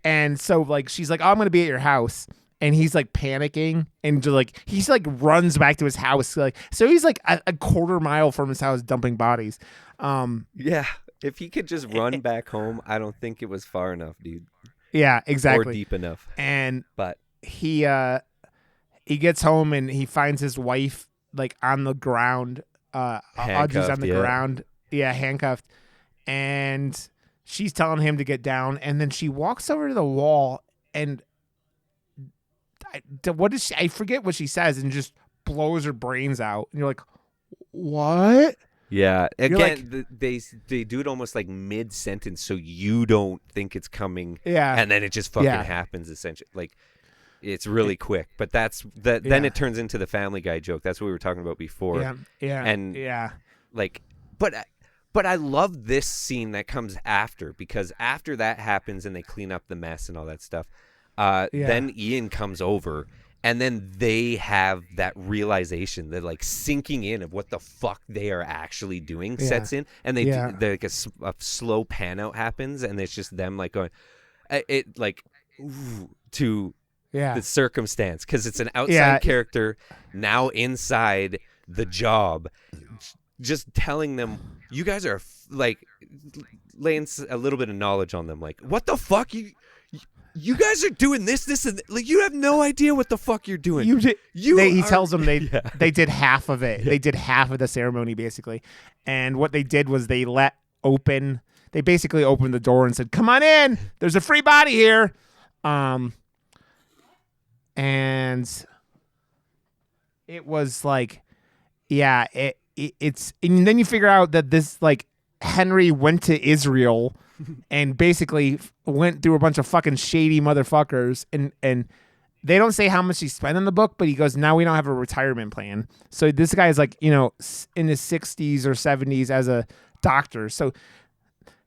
And so like, she's like, oh, I'm gonna be at your house, and he's like panicking, and just like, he's like runs back to his house, like, so he's like a quarter mile from his house dumping bodies. Yeah, if he could just run back home, I don't think it was far enough, dude. Yeah, exactly. Or deep enough. But he gets home, and he finds his wife like on the ground, Audrey's on the ground, handcuffed, and she's telling him to get down, and then she walks over to the wall, and what is she? I forget what she says, and just blows her brains out, and you're like, what? Yeah, again, like, they do it almost like mid sentence, so you don't think it's coming. Yeah, and then it just fucking happens. Essentially, like, it's really quick. But then it turns into the Family Guy joke. That's what we were talking about before. Yeah. Like, but I love this scene that comes after, because after that happens and they clean up the mess and all that stuff. Then Ian comes over, and then they have that realization, that like sinking in of what the fuck they are actually doing sets in, and like a slow pan out happens, and it's just them like going, it like to the circumstance, because it's an outside character now inside the job, just telling them, you guys are like laying a little bit of knowledge on them, like, what the fuck, you guys are doing this and like, you have no idea what the fuck you're doing. He tells them they did half of it. They did half of the ceremony basically, and what they did was they basically opened the door and said, "Come on in. There's a free body here." And it was like, it's, and then you figure out that this, like, Henry went to Israel and basically went through a bunch of fucking shady motherfuckers, and they don't say how much he spent on the book, but he goes, now we don't have a retirement plan. So this guy is like, in his 60s or 70s as a doctor. So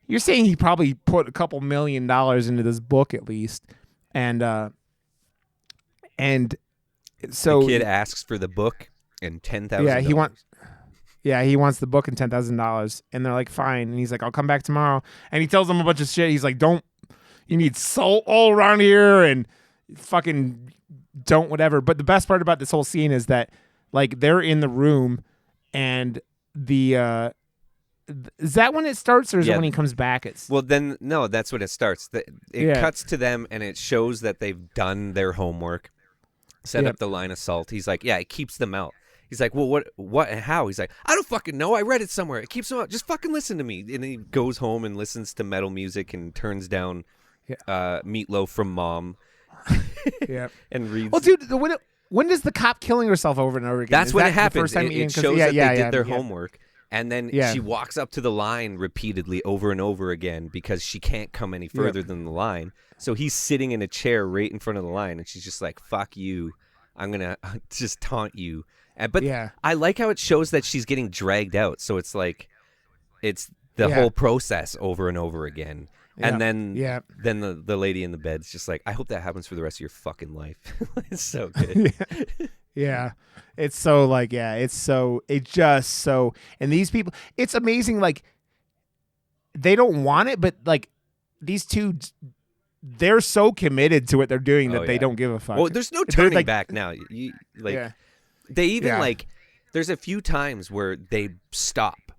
you're saying he probably put a couple $1 million into this book at least. And so the kid asks for the book and $10,000. He wants the book and $10,000, and they're like, fine. And he's like, I'll come back tomorrow. And he tells them a bunch of shit. He's like, you need salt all around here, and fucking don't whatever. But the best part about this whole scene is that, like, they're in the room, and is that when it starts, or is it when he comes back? No, that's when it starts. It cuts to them, and it shows that they've done their homework, set up the line of salt. He's like, it keeps them out. He's like, well, what and how? He's like, I don't fucking know. I read it somewhere. It keeps them out. Just fucking listen to me. And he goes home and listens to metal music and turns down Meatloaf from Mom. And reads. Well, dude, when does the cop killing herself over and over again? That's when it happens. It shows that they did their homework. And then she walks up to the line repeatedly over and over again because she can't come any further than the line. So he's sitting in a chair right in front of the line, and she's just like, fuck you. I'm going to just taunt you. But I like how it shows that she's getting dragged out. So it's like, it's the whole process over and over again. And then the lady in the bed's just like, I hope that happens for the rest of your fucking life. It's so good. It's so like, and these people, it's amazing. Like, they don't want it, but like these two, they're so committed to what they're doing that they don't give a fuck. Well, there's no turning back now. They even like, there's a few times where they stop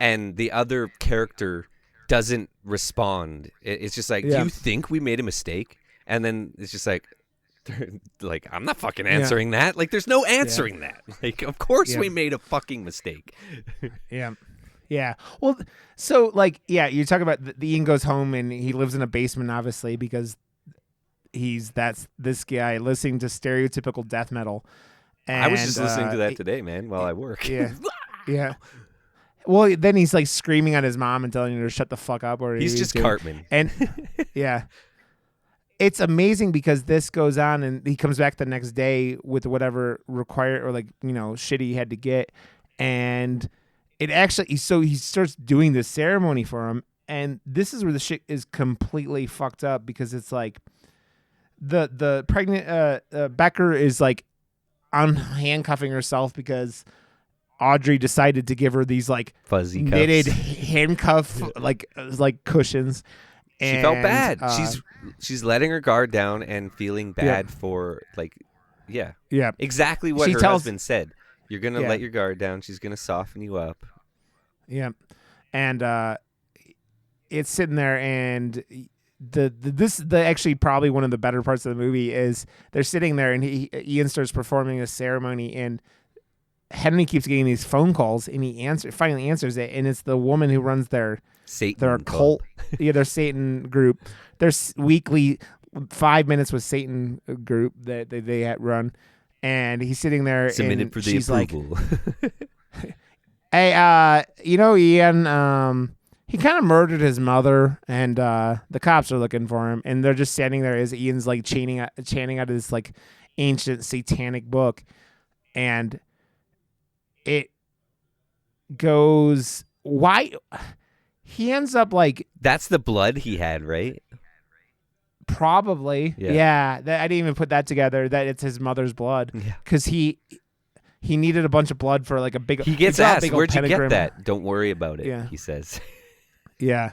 and the other character doesn't respond. It's just like, do you think we made a mistake? And then it's just like I'm not fucking answering that. Like, there's no answering that. Like, of course we made a fucking mistake. Yeah. Well, so like, you're talking about the Ian goes home and he lives in a basement, obviously, because that's this guy listening to stereotypical death metal. And, I was just listening to that today, man, while I work. Yeah. Well, then he's like screaming at his mom and telling her to shut the fuck up. Or he's just Cartman. And it's amazing because this goes on and he comes back the next day with whatever required or like, shit he had to get. And it actually, so he starts doing this ceremony for him. And this is where the shit is completely fucked up because it's like the pregnant Becker is like unhandcuffing herself because Audrey decided to give her these like fuzzy knitted cuffs. handcuff like cushions. And, she felt bad. She's letting her guard down and feling bad for like, exactly what her husband said. You're gonna let your guard down. She's gonna soften you up. Yeah, and it's sitting there, and the actually probably one of the better parts of the movie is they're sitting there, and Ian starts performing a ceremony, and Henry keeps getting these phone calls, and he finally answers it, and it's the woman who runs their cult, their Satan group, their weekly 5 minutes with Satan group that they had run, and he's sitting there, submitted and for the she's approval. Like, hey, Ian, he kind of murdered his mother, and the cops are looking for him, and they're just standing there as Ian's like chanting out his like ancient satanic book, and it goes, why he ends up like, that's the blood he had, right? Probably. Yeah. I didn't even put that together, that it's his mother's blood. Yeah. Because he needed a bunch of blood for like a big... He gets asked, where'd you get that? Don't worry about it, he says. Yeah.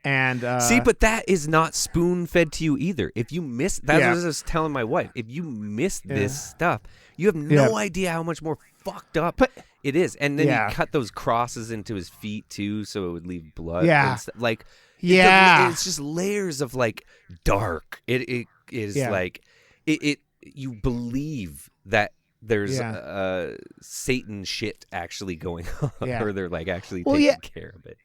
And see, but that is not spoon-fed to you either. If you miss... That's what I was telling my wife. If you miss this stuff, you have no idea how much more fucked up it is. And then he cut those crosses into his feet, too, so it would leave blood. Yeah. Like... Yeah, it's just layers of like dark. It is like it. You believe that there's Satan shit actually going on, or they're like actually taking care of it.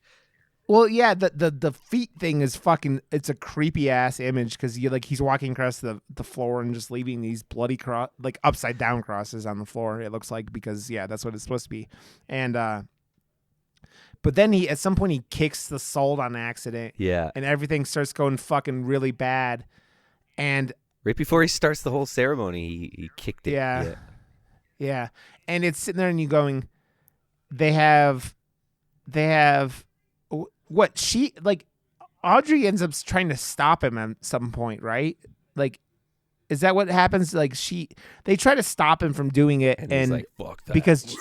Well, yeah, the feet thing is fucking. It's a creepy ass image because he's walking across the floor and just leaving these bloody like upside down crosses on the floor. It looks like, because that's what it's supposed to be, and. But then at some point he kicks the salt on accident. Yeah. And everything starts going fucking really bad. And right before he starts the whole ceremony, he kicked it. Yeah. Yeah. And it's sitting there and you going, they have what Audrey ends up trying to stop him at some point, right? Like, is that what happens? Like they try to stop him from doing it. And he's like, fuck that. Because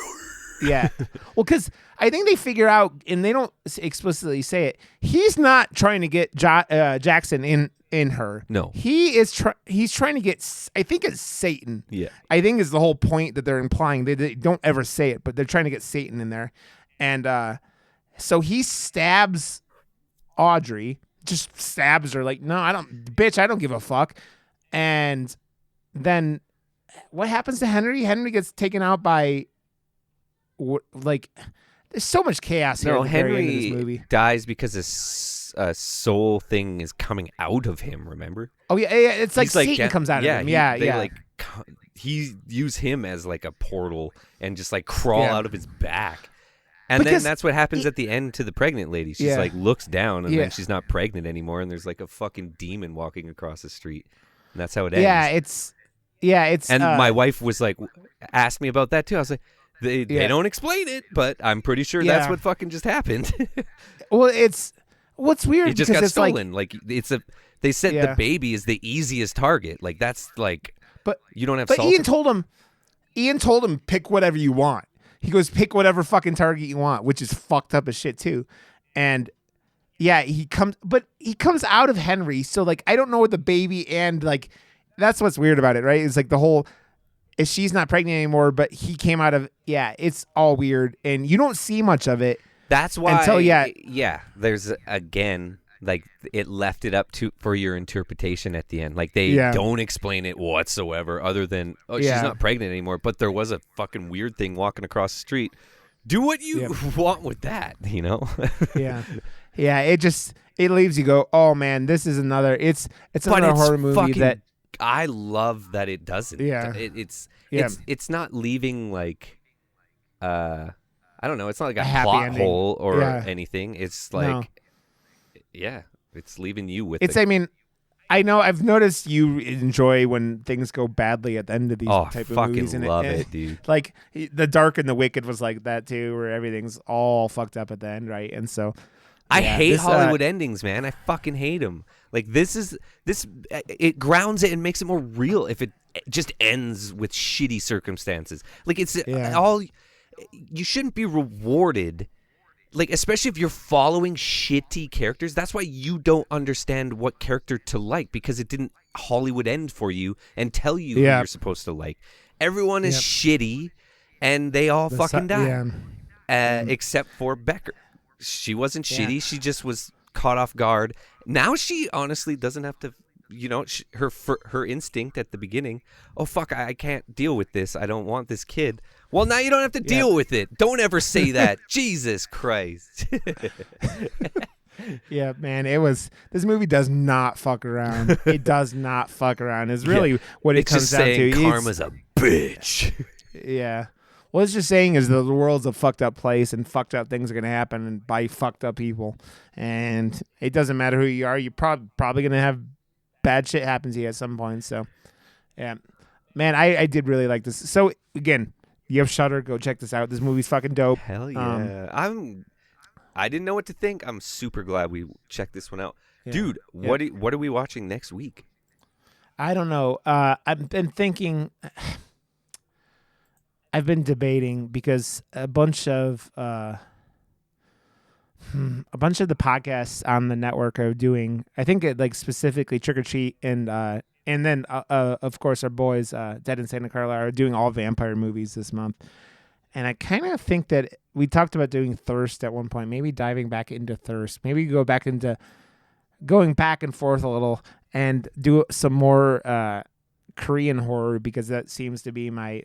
yeah. Well, because I think they figure out, and they don't explicitly say it, he's not trying to get Jackson in her. No. He's trying to get, I think it's Satan. Yeah. I think is the whole point that they're implying. They don't ever say it, but they're trying to get Satan in there. And so he stabs Audrey, just stabs her like, no, I don't give a fuck. And then what happens to Henry? Henry gets taken out by... Like, there's so much chaos here. No, at the very end of this Henry movie. dies because a soul thing is coming out of him. Remember? Oh yeah, it's like Satan comes out of him. He use him as like a portal and just like crawl out of his back. And then that's what happens at the end to the pregnant lady. She's like looks down and then she's not pregnant anymore, and there's like a fucking demon walking across the street. And that's how it ends. It's and my wife was like, asked me about that too. I was like, They don't explain it, but I'm pretty sure that's what fucking just happened. Well, what's weird. It just got stolen. They said the baby is the easiest target. Like that's like, but you don't have. But Ian told him pick whatever you want. He goes pick whatever fucking target you want, which is fucked up as shit too. And he comes out of Henry. So like I don't know what the baby and like that's what's weird about it, right? It's like the whole. If she's not pregnant anymore, but he came out of, it's all weird. And you don't see much of it. That's why, there's, again, like, it left it up for your interpretation at the end. Like, they don't explain it whatsoever other than, she's not pregnant anymore, but there was a fucking weird thing walking across the street. Do what you want with that, you know? Yeah, it leaves you go, oh, man, this is it's another horror movie that. I love that it doesn't. Yeah. It's not leaving like I don't know, it's not like a happy plot hole or anything. It's like it's leaving you with I mean, I know I've noticed you enjoy when things go badly at the end of these type of movies. I fucking love it, dude. Like The Dark and the Wicked was like that too, where everything's all fucked up at the end, right? And so I hate Hollywood endings, man. I fucking hate them. Like it grounds it and makes it more real if it just ends with shitty circumstances. Like it's all, you shouldn't be rewarded. Like, especially if you're following shitty characters. That's why you don't understand what character to like, because it didn't Hollywood end for you and tell you who you're supposed to like. Everyone is shitty and they all fucking die. Except for Becker. She wasn't shitty. She just was caught off guard. Now she honestly doesn't have to, her instinct at the beginning, oh, fuck, I can't deal with this. I don't want this kid. Well, now you don't have to deal with it. Don't ever say that. Jesus Christ. Yeah, man, this movie does not fuck around. It does not fuck around. It's really what it comes down to. Karma's a bitch. Yeah. What it's just saying is the world's a fucked up place and fucked up things are going to happen by fucked up people. And it doesn't matter who you are. You're probably going to have bad shit happen to you at some point. So, yeah. Man, I did really like this. So, again, you have Shudder. Go check this out. This movie's fucking dope. Hell yeah. I didn't know what to think. I'm super glad we checked this one out. Dude, what are we watching next week? I don't know. I've been thinking. I've been debating because a bunch of the podcasts on the network are doing. I think it like specifically Trick or Treat and then of course our boys Dead in Santa Carla are doing all vampire movies this month. And I kind of think that we talked about doing Thirst at one point. Maybe diving back into Thirst. Maybe go back into going back and forth a little and do some more Korean horror because that seems to be my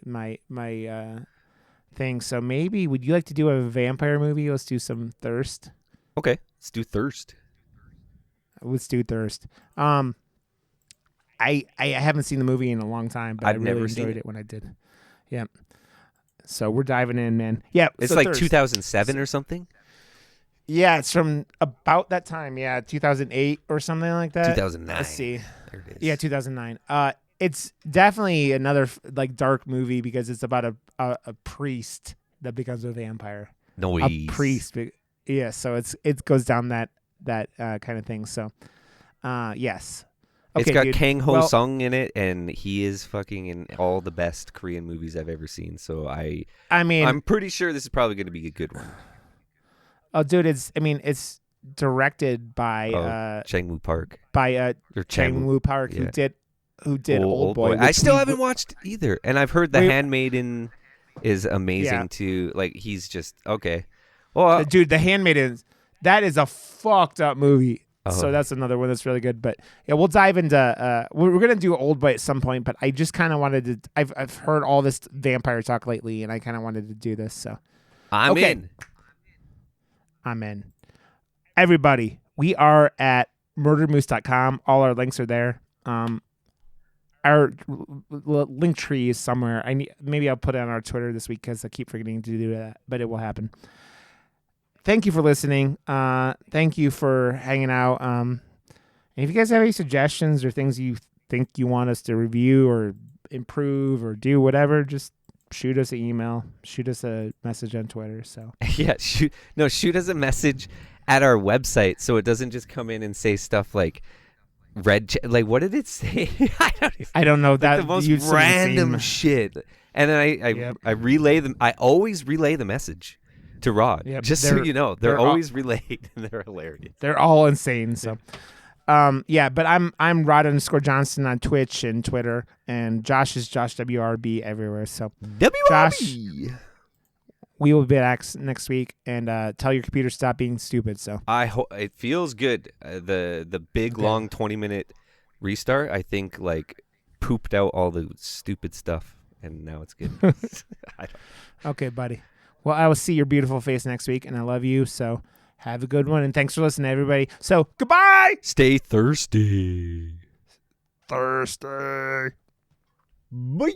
thing. So maybe would you like to do a vampire movie? Let's do some Thirst. Okay, let's do Thirst. Let's do Thirst. I haven't seen the movie in a long time, but I really enjoyed it when I did. Yeah. So we're diving in, man. Yeah, it's so like Thirst. 2007 or something. Yeah, it's from about that time. Yeah, 2008 or something like that. 2009. Let's see. There it is. Yeah, 2009. It's definitely another like dark movie because it's about a priest that becomes a vampire. Noise. A priest. Yeah, so it goes down that kind of thing. So, yes. Okay, it's got dude. Kang Ho Sung in it, and he is fucking in all the best Korean movies I've ever seen. So I'm pretty sure this is probably going to be a good one. Oh, dude, it's directed by Chang-woo Park. By Chang-woo Park, yeah. who did Old Boy. I still haven't watched either, and I've heard The Handmaiden is amazing too. Like he's just okay. Well, dude, The Handmaiden, that is a fucked up movie. So that's another one that's really good. But yeah, we'll dive into. We're gonna do Old Boy at some point, but I just kind of wanted to. I've heard all this vampire talk lately, and I kind of wanted to do this. So I'm in. Everybody, we are at murdermoose.com. All our links are there. Our link tree is somewhere. Maybe I'll put it on our Twitter this week because I keep forgetting to do that, but it will happen. Thank you for listening. Thank you for hanging out. And if you guys have any suggestions or things you think you want us to review or improve or do whatever, just shoot us an email. Shoot us a message on Twitter. So yeah, shoot us a message at our website so it doesn't just come in and say stuff like like what did it say? I don't know that the most random shit. And then I relay them. I always relay the message to Rod, just so you know, they're always relayed and they're hilarious. They're all insane. So, but I'm Rod_Johnson on Twitch and Twitter, and Josh is Josh WRB everywhere. So, WRB. Josh, we will be back next week, and tell your computer to stop being stupid. So I hope it feels good. The big long 20-minute restart, I think, like pooped out all the stupid stuff, and now it's good. Okay, buddy. Well, I will see your beautiful face next week, and I love you, so have a good one, and thanks for listening, everybody. So, goodbye! Stay thirsty. Thirsty. Bye.